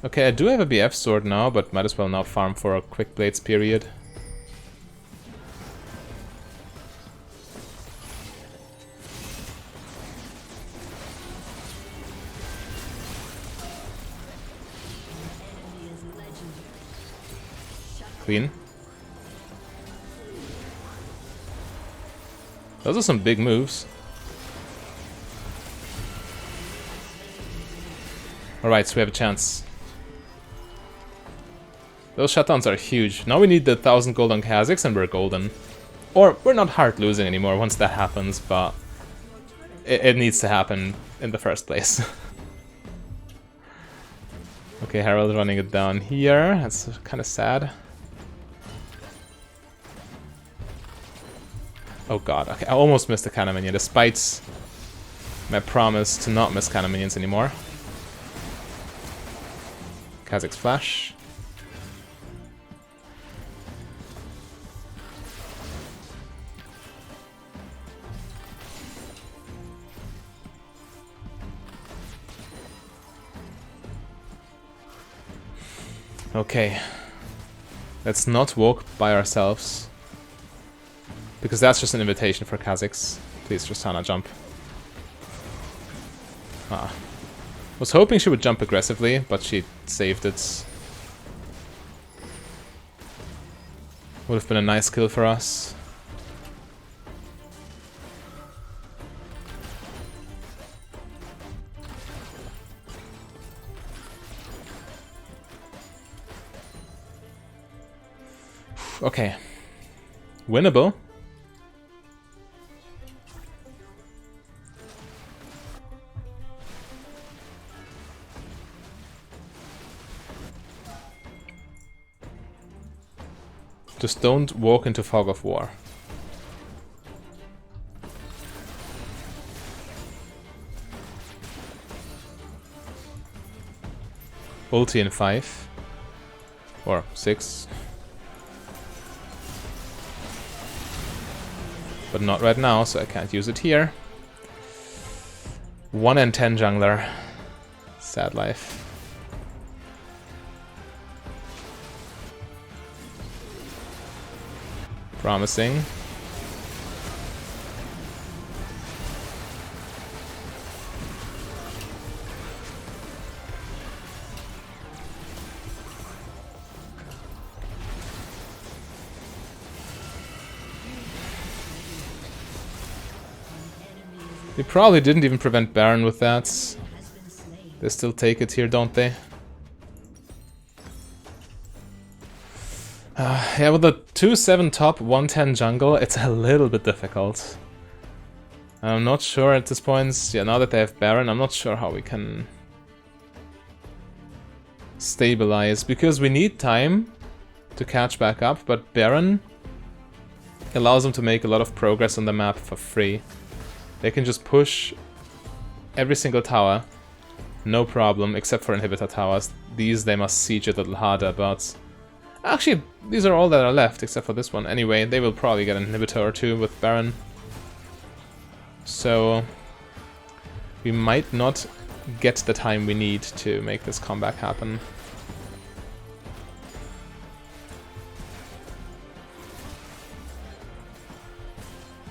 Okay, I do have a BF sword now, but might as well now farm for a quick blades period. Clean. Those are some big moves. Alright, so we have a chance. Those shutdowns are huge. Now we need the 1000 gold on Kha'Zix and we're golden. Or, we're not hard losing anymore once that happens, but it needs to happen in the first place. Okay, Herald running it down here. That's kind of sad. Oh god, okay, I almost missed the Cannon Minion, despite my promise to not miss Cannon Minions anymore. Kha'Zix flash. Okay. Let's not walk by ourselves. Because that's just an invitation for Kha'Zix. Please, Tristana, jump. Ah. Was hoping she would jump aggressively, but she saved it. Would have been a nice kill for us. Okay. Winnable. Just don't walk into Fog of War. Ulti in 5. Or 6. But not right now, so I can't use it here. 1 in 10 jungler. Sad life. Promising. They probably didn't even prevent Baron with that. They still take it here, don't they? Yeah, with the 2-7 top, 1-10 jungle, it's a little bit difficult. I'm not sure at this point. Yeah, now that they have Baron, I'm not sure how we can stabilize, because we need time to catch back up, but Baron allows them to make a lot of progress on the map for free. They can just push every single tower, no problem, except for inhibitor towers. These they must siege a little harder, but actually these are all that are left, except for this one. Anyway, they will probably get an inhibitor or two with Baron. So we might not get the time we need to make this comeback happen.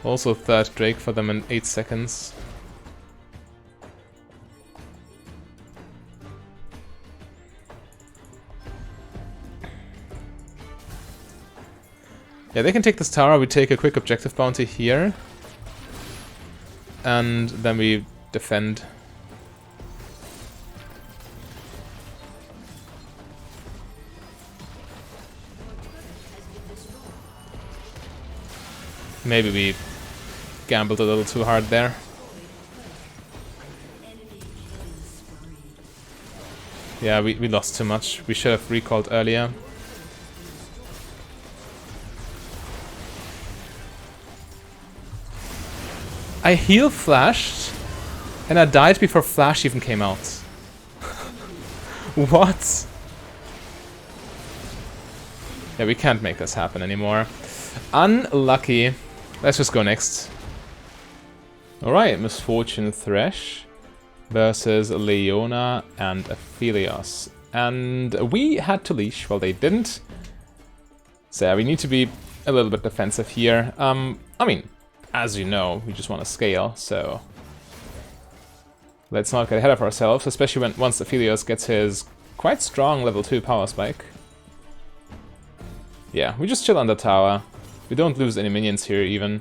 Also third Drake for them in 8 seconds. Yeah, they can take this tower, we take a quick objective bounty here. And then we defend. Maybe we gambled a little too hard there. Yeah, we lost too much. We should have recalled earlier. I heal flashed, and I died before Flash even came out. What? Yeah, we can't make this happen anymore. Unlucky. Let's just go next. Alright, Misfortune Thresh versus Leona and Aphelios. And we had to leash, well they didn't. So yeah, we need to be a little bit defensive here. I mean, as you know, we just want to scale, so let's not get ahead of ourselves, especially when once Aphelios gets his quite strong level 2 power spike. Yeah, we just chill on the tower. We don't lose any minions here even.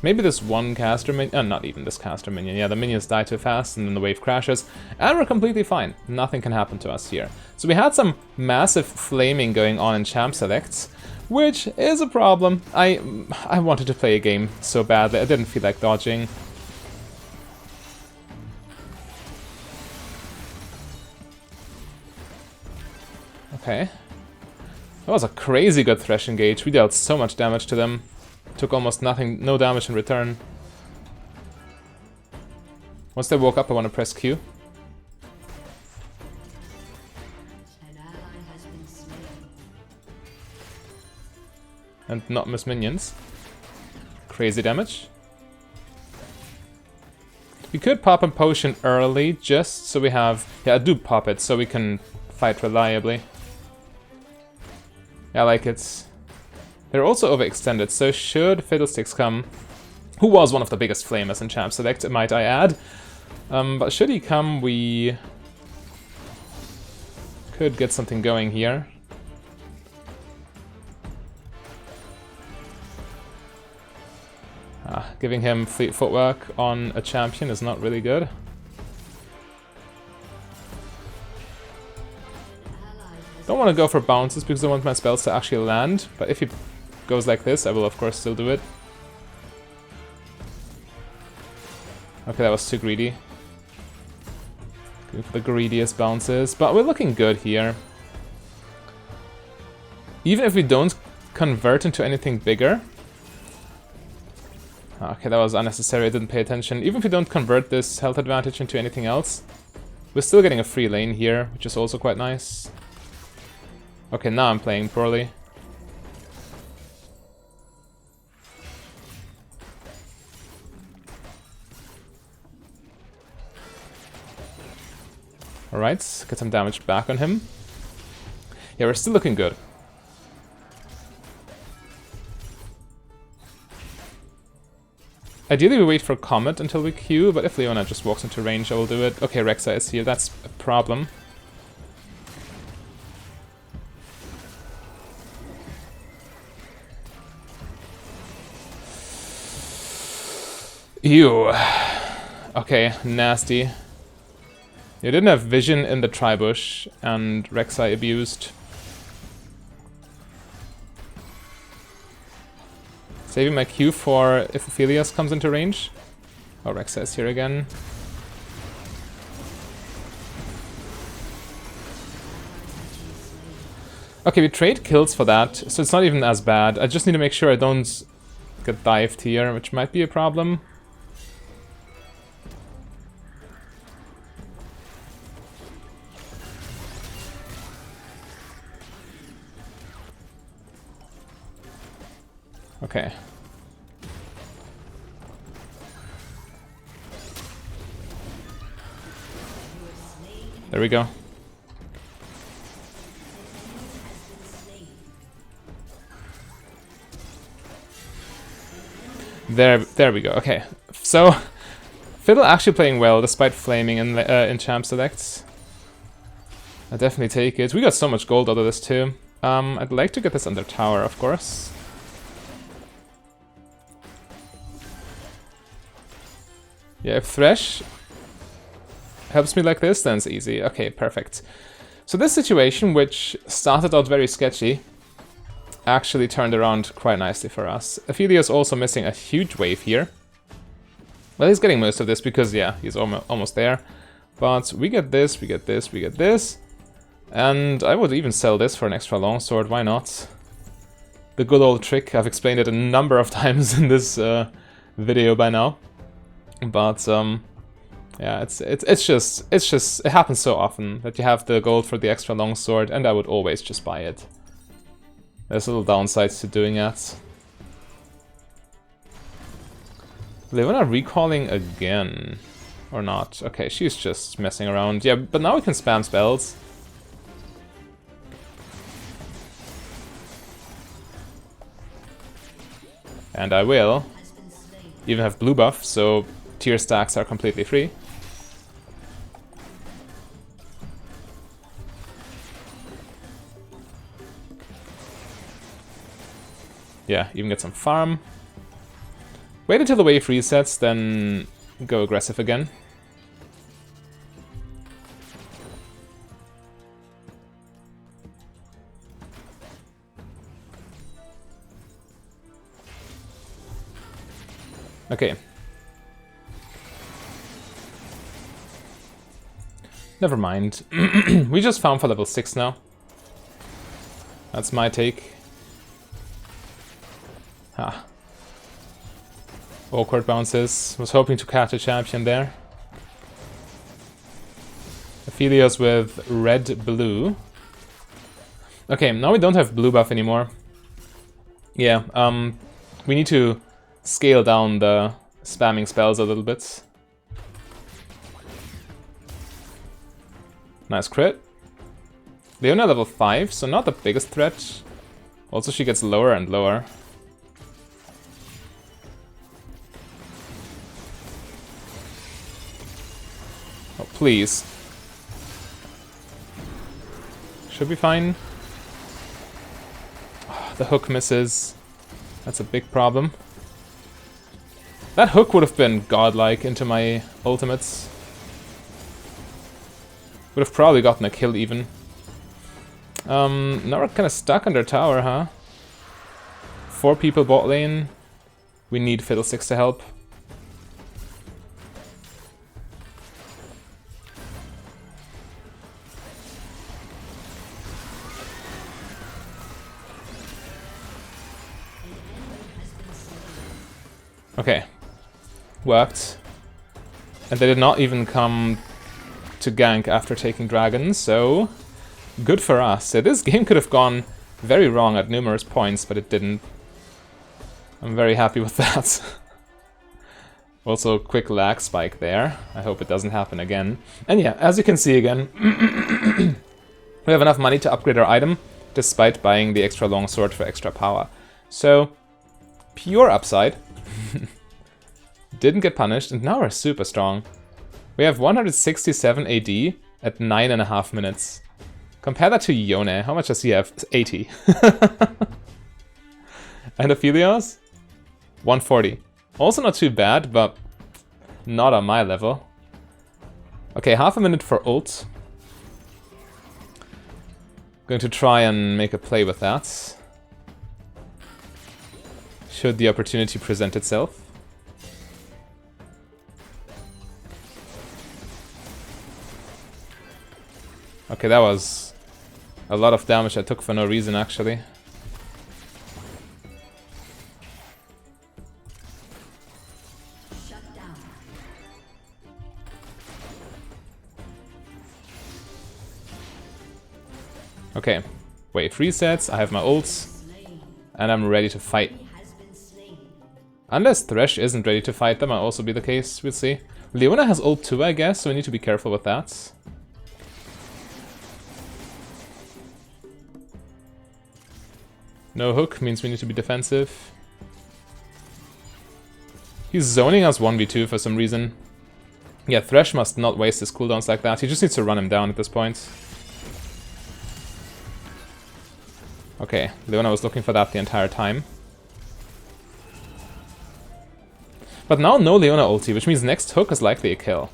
Maybe this one caster minion, not even this caster minion. Yeah, the minions die too fast and then the wave crashes, and we're completely fine. Nothing can happen to us here. So we had some massive flaming going on in champ selects, which is a problem. I wanted to play a game so badly, I didn't feel like dodging. Okay. That was a crazy good Thresh engage. We dealt so much damage to them. Took almost nothing, no damage in return. Once they woke up, I want to press Q. And not miss minions. Crazy damage. We could pop a potion early, just so we have... Yeah, I do pop it, so we can fight reliably. Yeah, I like it. They're also overextended, so should Fiddlesticks come, who was one of the biggest flamers in Champ Select, might I add, but should he come, we could get something going here. Giving him fleet footwork on a champion is not really good. Don't want to go for bounces because I want my spells to actually land, but if he goes like this, I will of course still do it. Okay, that was too greedy. Going for the greediest bounces, but we're looking good here. Even if we don't convert into anything bigger. Okay, that was unnecessary, I didn't pay attention. Even if we don't convert this health advantage into anything else, we're still getting a free lane here, which is also quite nice. Okay, now I'm playing poorly. Alright, get some damage back on him. Yeah, we're still looking good. Ideally we wait for Comet until we Q, but if Leona just walks into range, I will do it. Okay, Rek'Sai is here, that's a problem. Ew. Okay, nasty. You didn't have vision in the Tribush, and Rek'Sai abused. Saving my Q for if Aphelios comes into range. Oh, Rek'Sai is here again. Okay, we trade kills for that, so it's not even as bad. I just need to make sure I don't get dived here, which might be a problem. Okay. There we go. There we go. Okay. So, Fiddle actually playing well despite flaming in champ selects. I definitely take it. We got so much gold out of this too. I'd like to get this under tower, of course. Yeah, if Thresh helps me like this, then it's easy. Okay, perfect. So this situation, which started out very sketchy, actually turned around quite nicely for us. Aphelios also missing a huge wave here. Well, he's getting most of this because, yeah, he's almost there. But we get this, we get this, we get this. And I would even sell this for an extra longsword, why not? The good old trick, I've explained it a number of times in this video by now. But yeah, it's just it happens so often that you have the gold for the extra longsword, and I would always just buy it. There's little downsides to doing that. Leona recalling again, or not? Okay, she's just messing around. Yeah, but now we can spam spells. And I will. Even have blue buff, so tier stacks are completely free. Yeah, even get some farm. Wait until the wave resets, then go aggressive again. Okay. Never mind. We just farm for level 6 now. That's my take. Ah. Awkward bounces. Was hoping to catch a champion there. Aphelios with red-blue. Okay, now we don't have blue buff anymore. Yeah, we need to scale down the spamming spells a little bit. Nice crit. Leona level 5, so not the biggest threat. Also, she gets lower and lower. Oh, please. Should be fine. Oh, the hook misses. That's a big problem. That hook would have been godlike into my ultimates. Would have probably gotten a kill even. Now we're kind of stuck under tower, huh? 4 people bot lane. We need Fiddlesticks to help. Okay. Worked. And they did not even come to gank after taking dragons, so good for us. So this game could have gone very wrong at numerous points, but it didn't. I'm very happy with that. Also, quick lag spike there. I hope it doesn't happen again. And yeah, as you can see again, we have enough money to upgrade our item, despite buying the extra longsword for extra power. So, pure upside. Didn't get punished, and now we're super strong. We have 167 AD at 9.5 minutes. Compare that to Yone. How much does he have? 80. And Aphelios? 140. Also not too bad, but not on my level. Okay, half a minute for ult. Going to try and make a play with that. Should the opportunity present itself. Okay, that was a lot of damage I took for no reason, actually. Okay, wave resets, I have my ults, and I'm ready to fight. Unless Thresh isn't ready to fight, that might also be the case, we'll see. Leona has ult too, I guess, so we need to be careful with that. No hook means we need to be defensive. He's zoning us 1v2 for some reason. Yeah, Thresh must not waste his cooldowns like that, he just needs to run him down at this point. Okay, Leona was looking for that the entire time. But now no Leona ulti, which means next hook is likely a kill.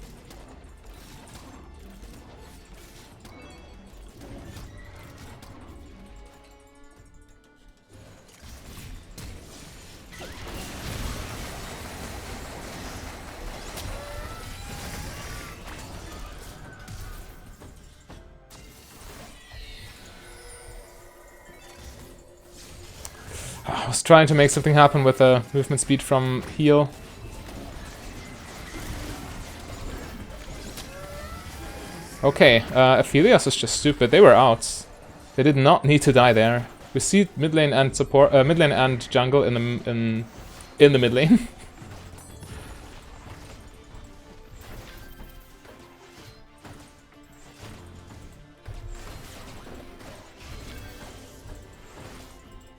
I was trying to make something happen with a movement speed from heal. Okay, Aphelios is just stupid. They were out. They did not need to die there. We see mid lane and support, mid lane and jungle in the mid lane.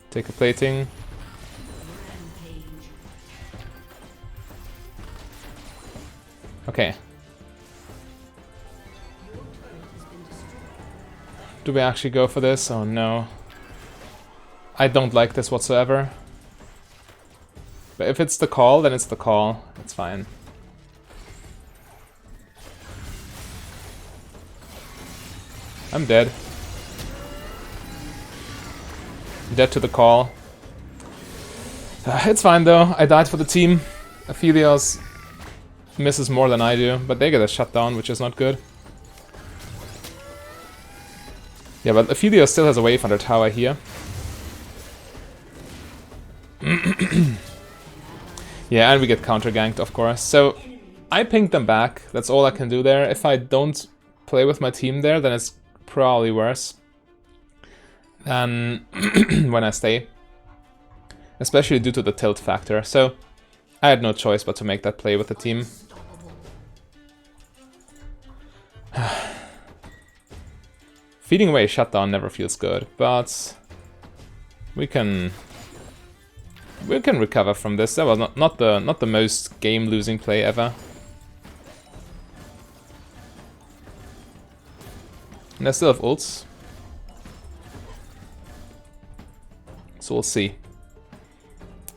Take a plating. Okay. Do we actually go for this? Oh no. I don't like this whatsoever. But if it's the call, then it's the call. It's fine. I'm dead. Dead to the call. It's fine though, I died for the team. Aphelios misses more than I do, but they get a shutdown, which is not good. Yeah, but Aphelios still has a wave under tower here. Yeah, and we get counter-ganked, of course. So, I pinged them back, that's all I can do there. If I don't play with my team there, then it's probably worse than when I stay. Especially due to the tilt factor, so I had no choice but to make that play with the team. Feeding away a shutdown never feels good, but we can recover from this. That was not the most game-losing play ever. And I still have ults, so we'll see.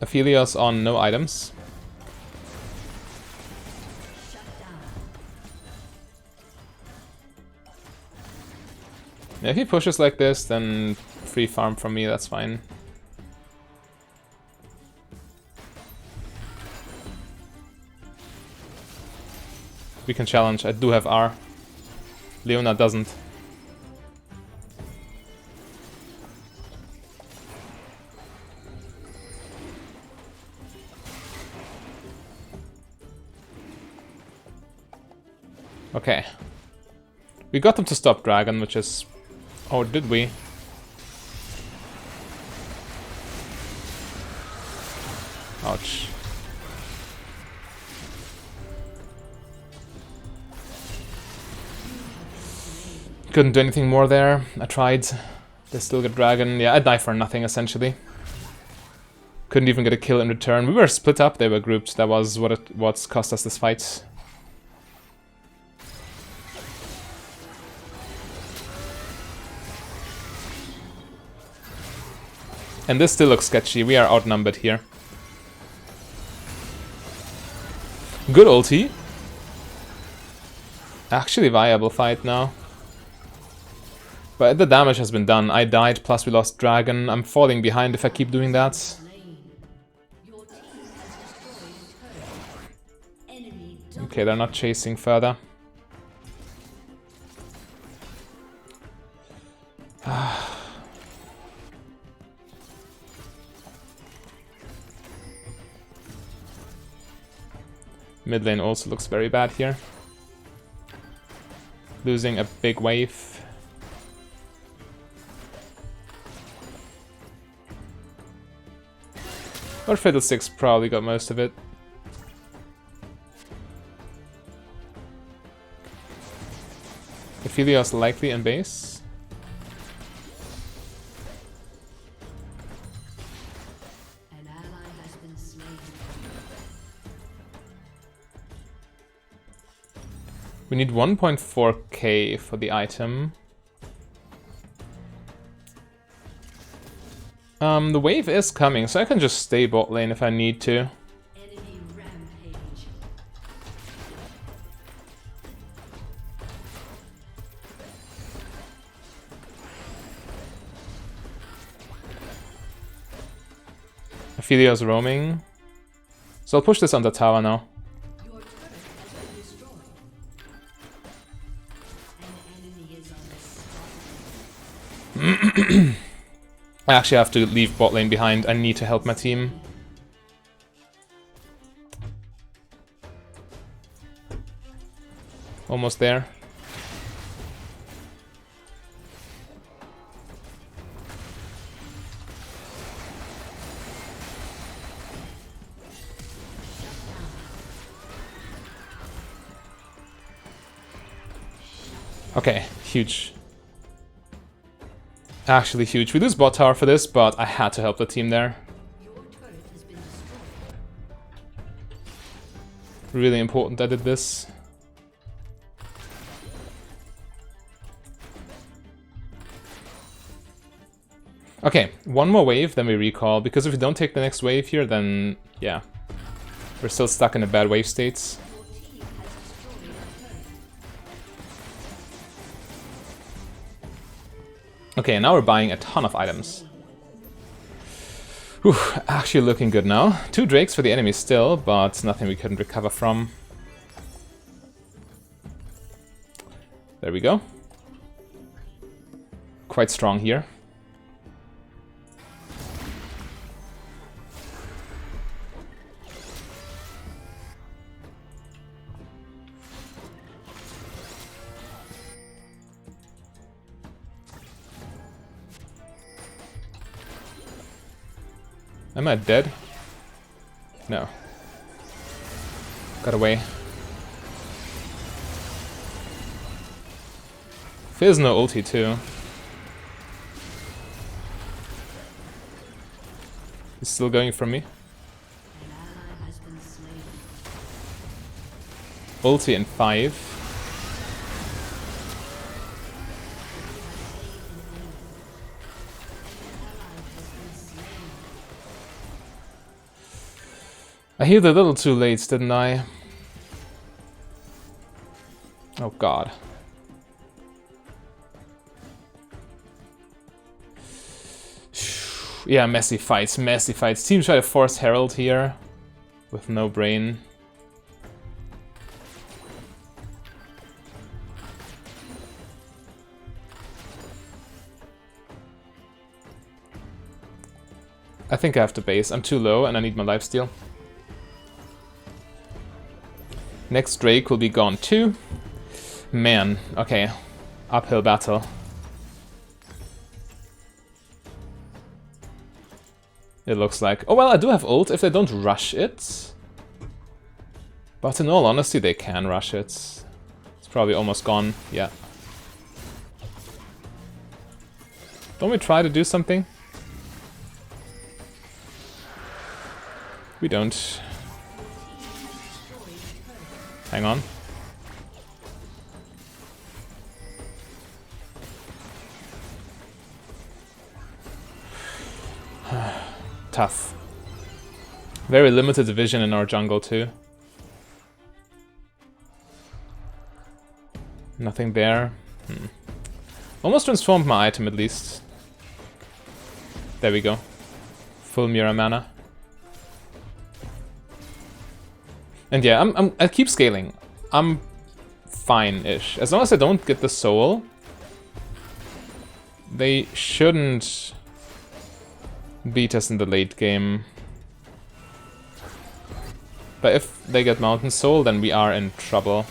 Aphelios on no items. Yeah, if he pushes like this, then free farm from me, that's fine. We can challenge, I do have R. Leona doesn't. Okay. We got them to stop Dragon, which is... Oh, did we? Ouch. Couldn't do anything more there. I tried. They still get dragon. Yeah, I die for nothing, essentially. Couldn't even get a kill in return. We were split up, they were grouped. That was what's cost us this fight. And this still looks sketchy. We are outnumbered here. Good ulti. Actually viable fight now. But the damage has been done. I died, plus we lost dragon. I'm falling behind if I keep doing that. Okay, they're not chasing further. Mid lane also looks very bad here. Losing a big wave. But Fiddlesticks probably got most of it. Aphelios likely in base. An ally has been slain. We need 1.4k for the item. The wave is coming, so I can just stay bot lane if I need to. Enemy rampage. Aphelios roaming. So I'll push this on the tower now. Your turret has been destroyed. An enemy is unstoppable. I actually have to leave bot lane behind. I need to help my team. Almost there. Okay, huge. Actually huge. We lose bot tower for this, but I had to help the team there. Your turret has been destroyed. Really important I did this. Okay, one more wave, then we recall, because if we don't take the next wave here, then yeah. We're still stuck in a bad wave state. Your team has destroyed a turret. Okay, now we're buying a ton of items. Whew, actually looking good now. 2 drakes for the enemy still, but nothing we couldn't recover from. There we go. Quite strong here. Am I dead? No. Got away. Fizz no ulti too. He's still going for me. An ally has been slain. Ulti in 5. I healed a little too late, didn't I? Oh god. Yeah, messy fights, messy fights. Team try to force Herald here with no brain. I think I have to base. I'm too low and I need my lifesteal. Next Drake will be gone too. Man, okay. Uphill battle. It looks like. Oh well, I do have ult if they don't rush it. But in all honesty, they can rush it. It's probably almost gone, yeah. Don't we try to do something? We don't. Hang on. Tough. Very limited vision in our jungle too. Nothing there. Almost transformed my item at least. There we go. Full Mira mana. And yeah, I keep scaling. I'm fine-ish. As long as I don't get the soul, they shouldn't beat us in the late game. But if they get Mountain Soul, then we are in trouble.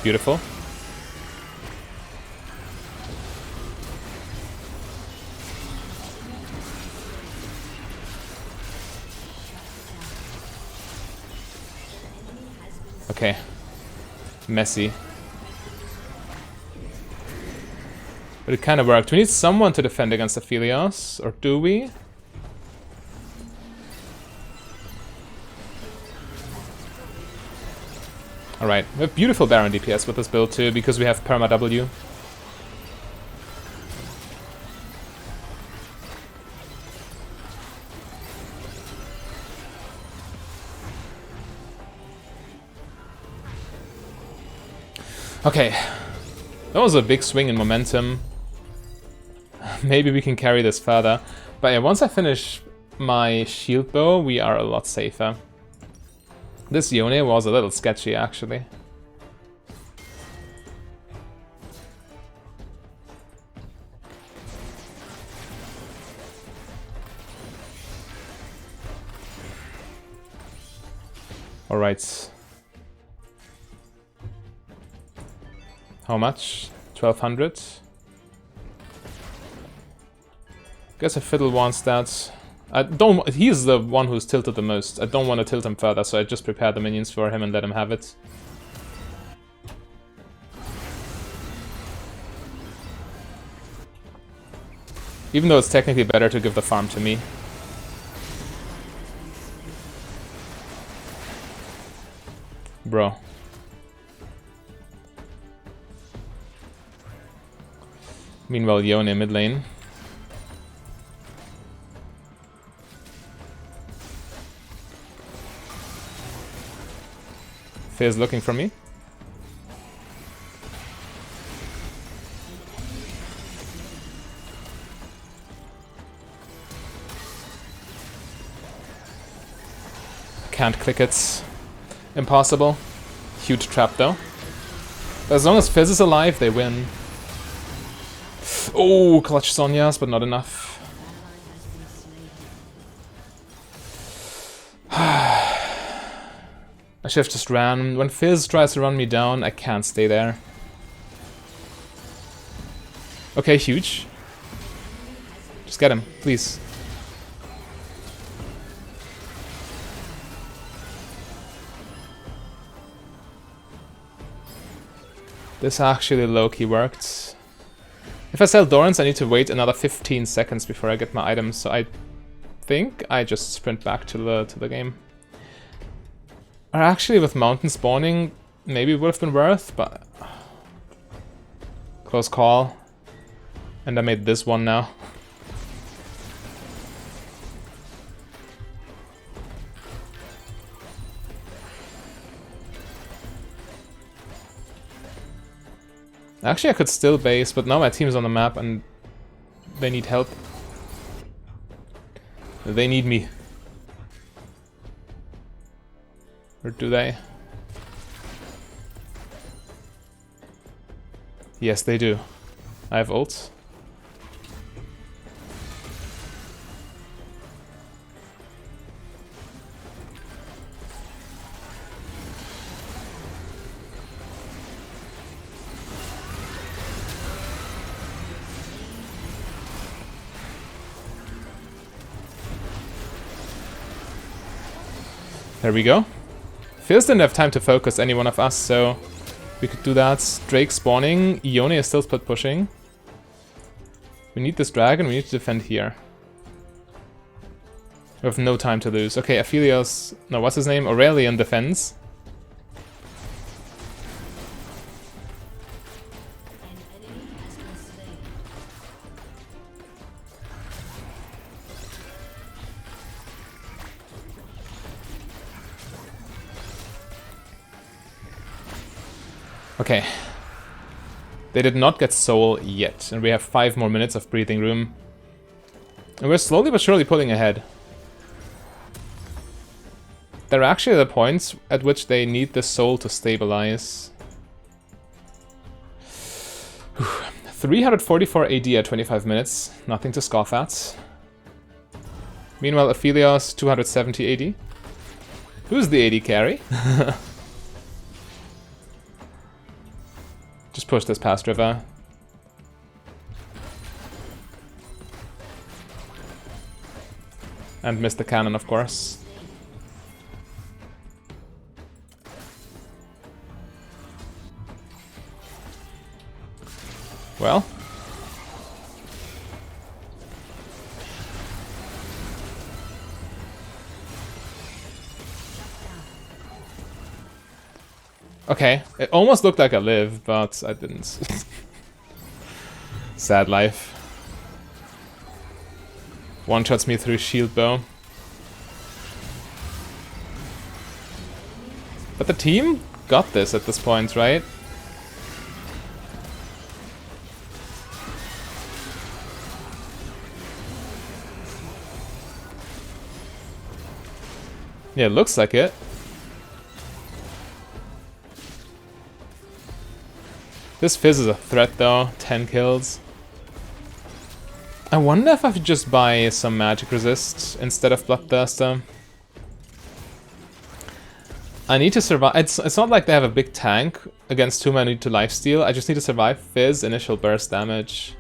Beautiful. Okay. Messy. But it kind of worked. We need someone to defend against Aphelios, or do we? Alright, we have beautiful Baron DPS with this build too, because we have Perma W. Okay, that was a big swing in momentum. Maybe we can carry this further. But yeah, once I finish my shield bow, we are a lot safer. This Yone was a little sketchy, actually. Alright. How much? 1200? Guess if Fiddle wants that. I don't. He's the one who's tilted the most. I don't want to tilt him further, so I just prepare the minions for him and let him have it. Even though it's technically better to give the farm to me. Bro. Meanwhile, Yone mid lane. Fizz looking for me. Can't click it. Impossible. Huge trap though. But as long as Fizz is alive, they win. Oh, clutch Sonya's, but not enough. I should have just ran. When Fizz tries to run me down, I can't stay there. Okay, huge. Just get him, please. This actually low-key worked. If I sell Dorans, I need to wait another 15 seconds before I get my items, so I think I just sprint back to the game. Or actually, with mountain spawning, maybe it would have been worth, but... Close call. And I made this one now. Actually, I could still base, but now my team's on the map and they need help. They need me. Or do they? Yes, they do. I have ults. There we go. Fizz didn't have time to focus any one of us, so we could do that. Drake spawning. Ione is still split pushing. We need this dragon, we need to defend here. We have no time to lose. Okay, Aphelios... No, what's his name? Aurelion defends. An enemy has been slain. Okay. They did not get soul yet, and we have 5 more minutes of breathing room. And we're slowly but surely pulling ahead. There are actually the points at which they need the soul to stabilize. 344 AD at 25 minutes, nothing to scoff at. Meanwhile, Aphelios, 270 AD. Who's the AD carry? Just push this past river. And miss the cannon, of course. Well. Okay, it almost looked like I live, but I didn't. Sad life. One-shots me through shield bow. But the team got this at this point, right? Yeah, it looks like it. This Fizz is a threat though, 10 kills. I wonder if I should just buy some magic resist instead of Bloodthirster. I need to survive. It's not like they have a big tank against whom I need to lifesteal. I just need to survive Fizz, initial burst damage.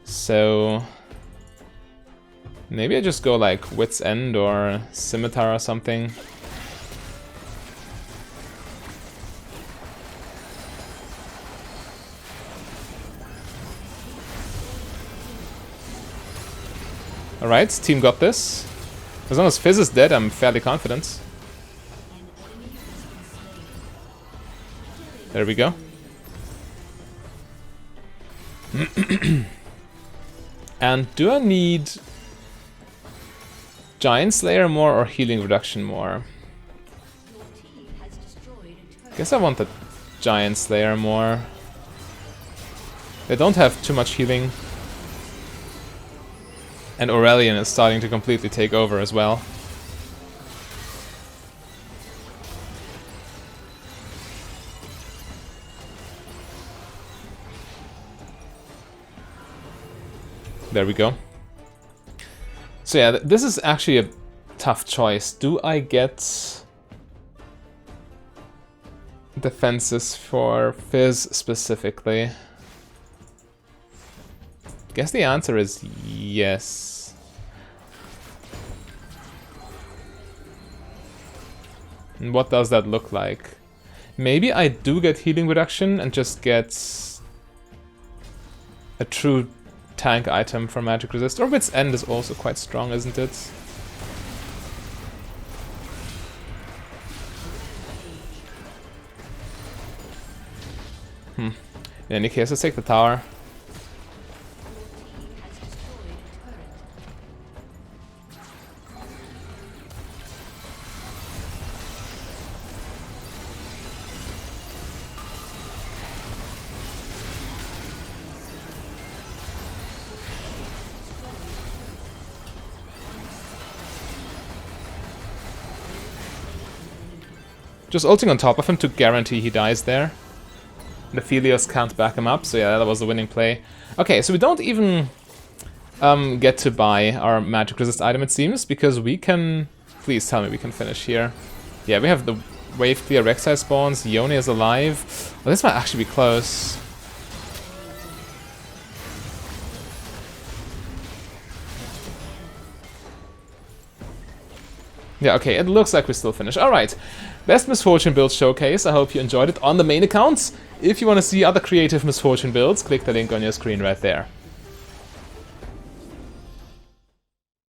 So maybe I just go like Wit's End or Scimitar or something. Alright, team got this. As long as Fizz is dead, I'm fairly confident. There we go. And do I need Giant Slayer more or Healing Reduction more? Guess I want the Giant Slayer more. They don't have too much healing. And Aurelion is starting to completely take over as well. There we go. So yeah, this is actually a tough choice. Do I get defenses for Fizz specifically? Guess the answer is yes. And what does that look like? Maybe I do get healing reduction and just get a true tank item for magic resist. Or Wit's End is also quite strong, isn't it? In any case, let's take the tower. Just ulting on top of him to guarantee he dies there. The Aphelios can't back him up, so yeah, that was the winning play. Okay, so we don't even get to buy our magic resist item, it seems, because we can... Please tell me we can finish here. Yeah, we have the wave clear Rek'Sai spawns, Ione is alive. Well, this might actually be close. Yeah, okay, it looks like we still finished. Alright, best Misfortune build showcase. I hope you enjoyed it on the main accounts. If you want to see other creative Misfortune builds, click the link on your screen right there.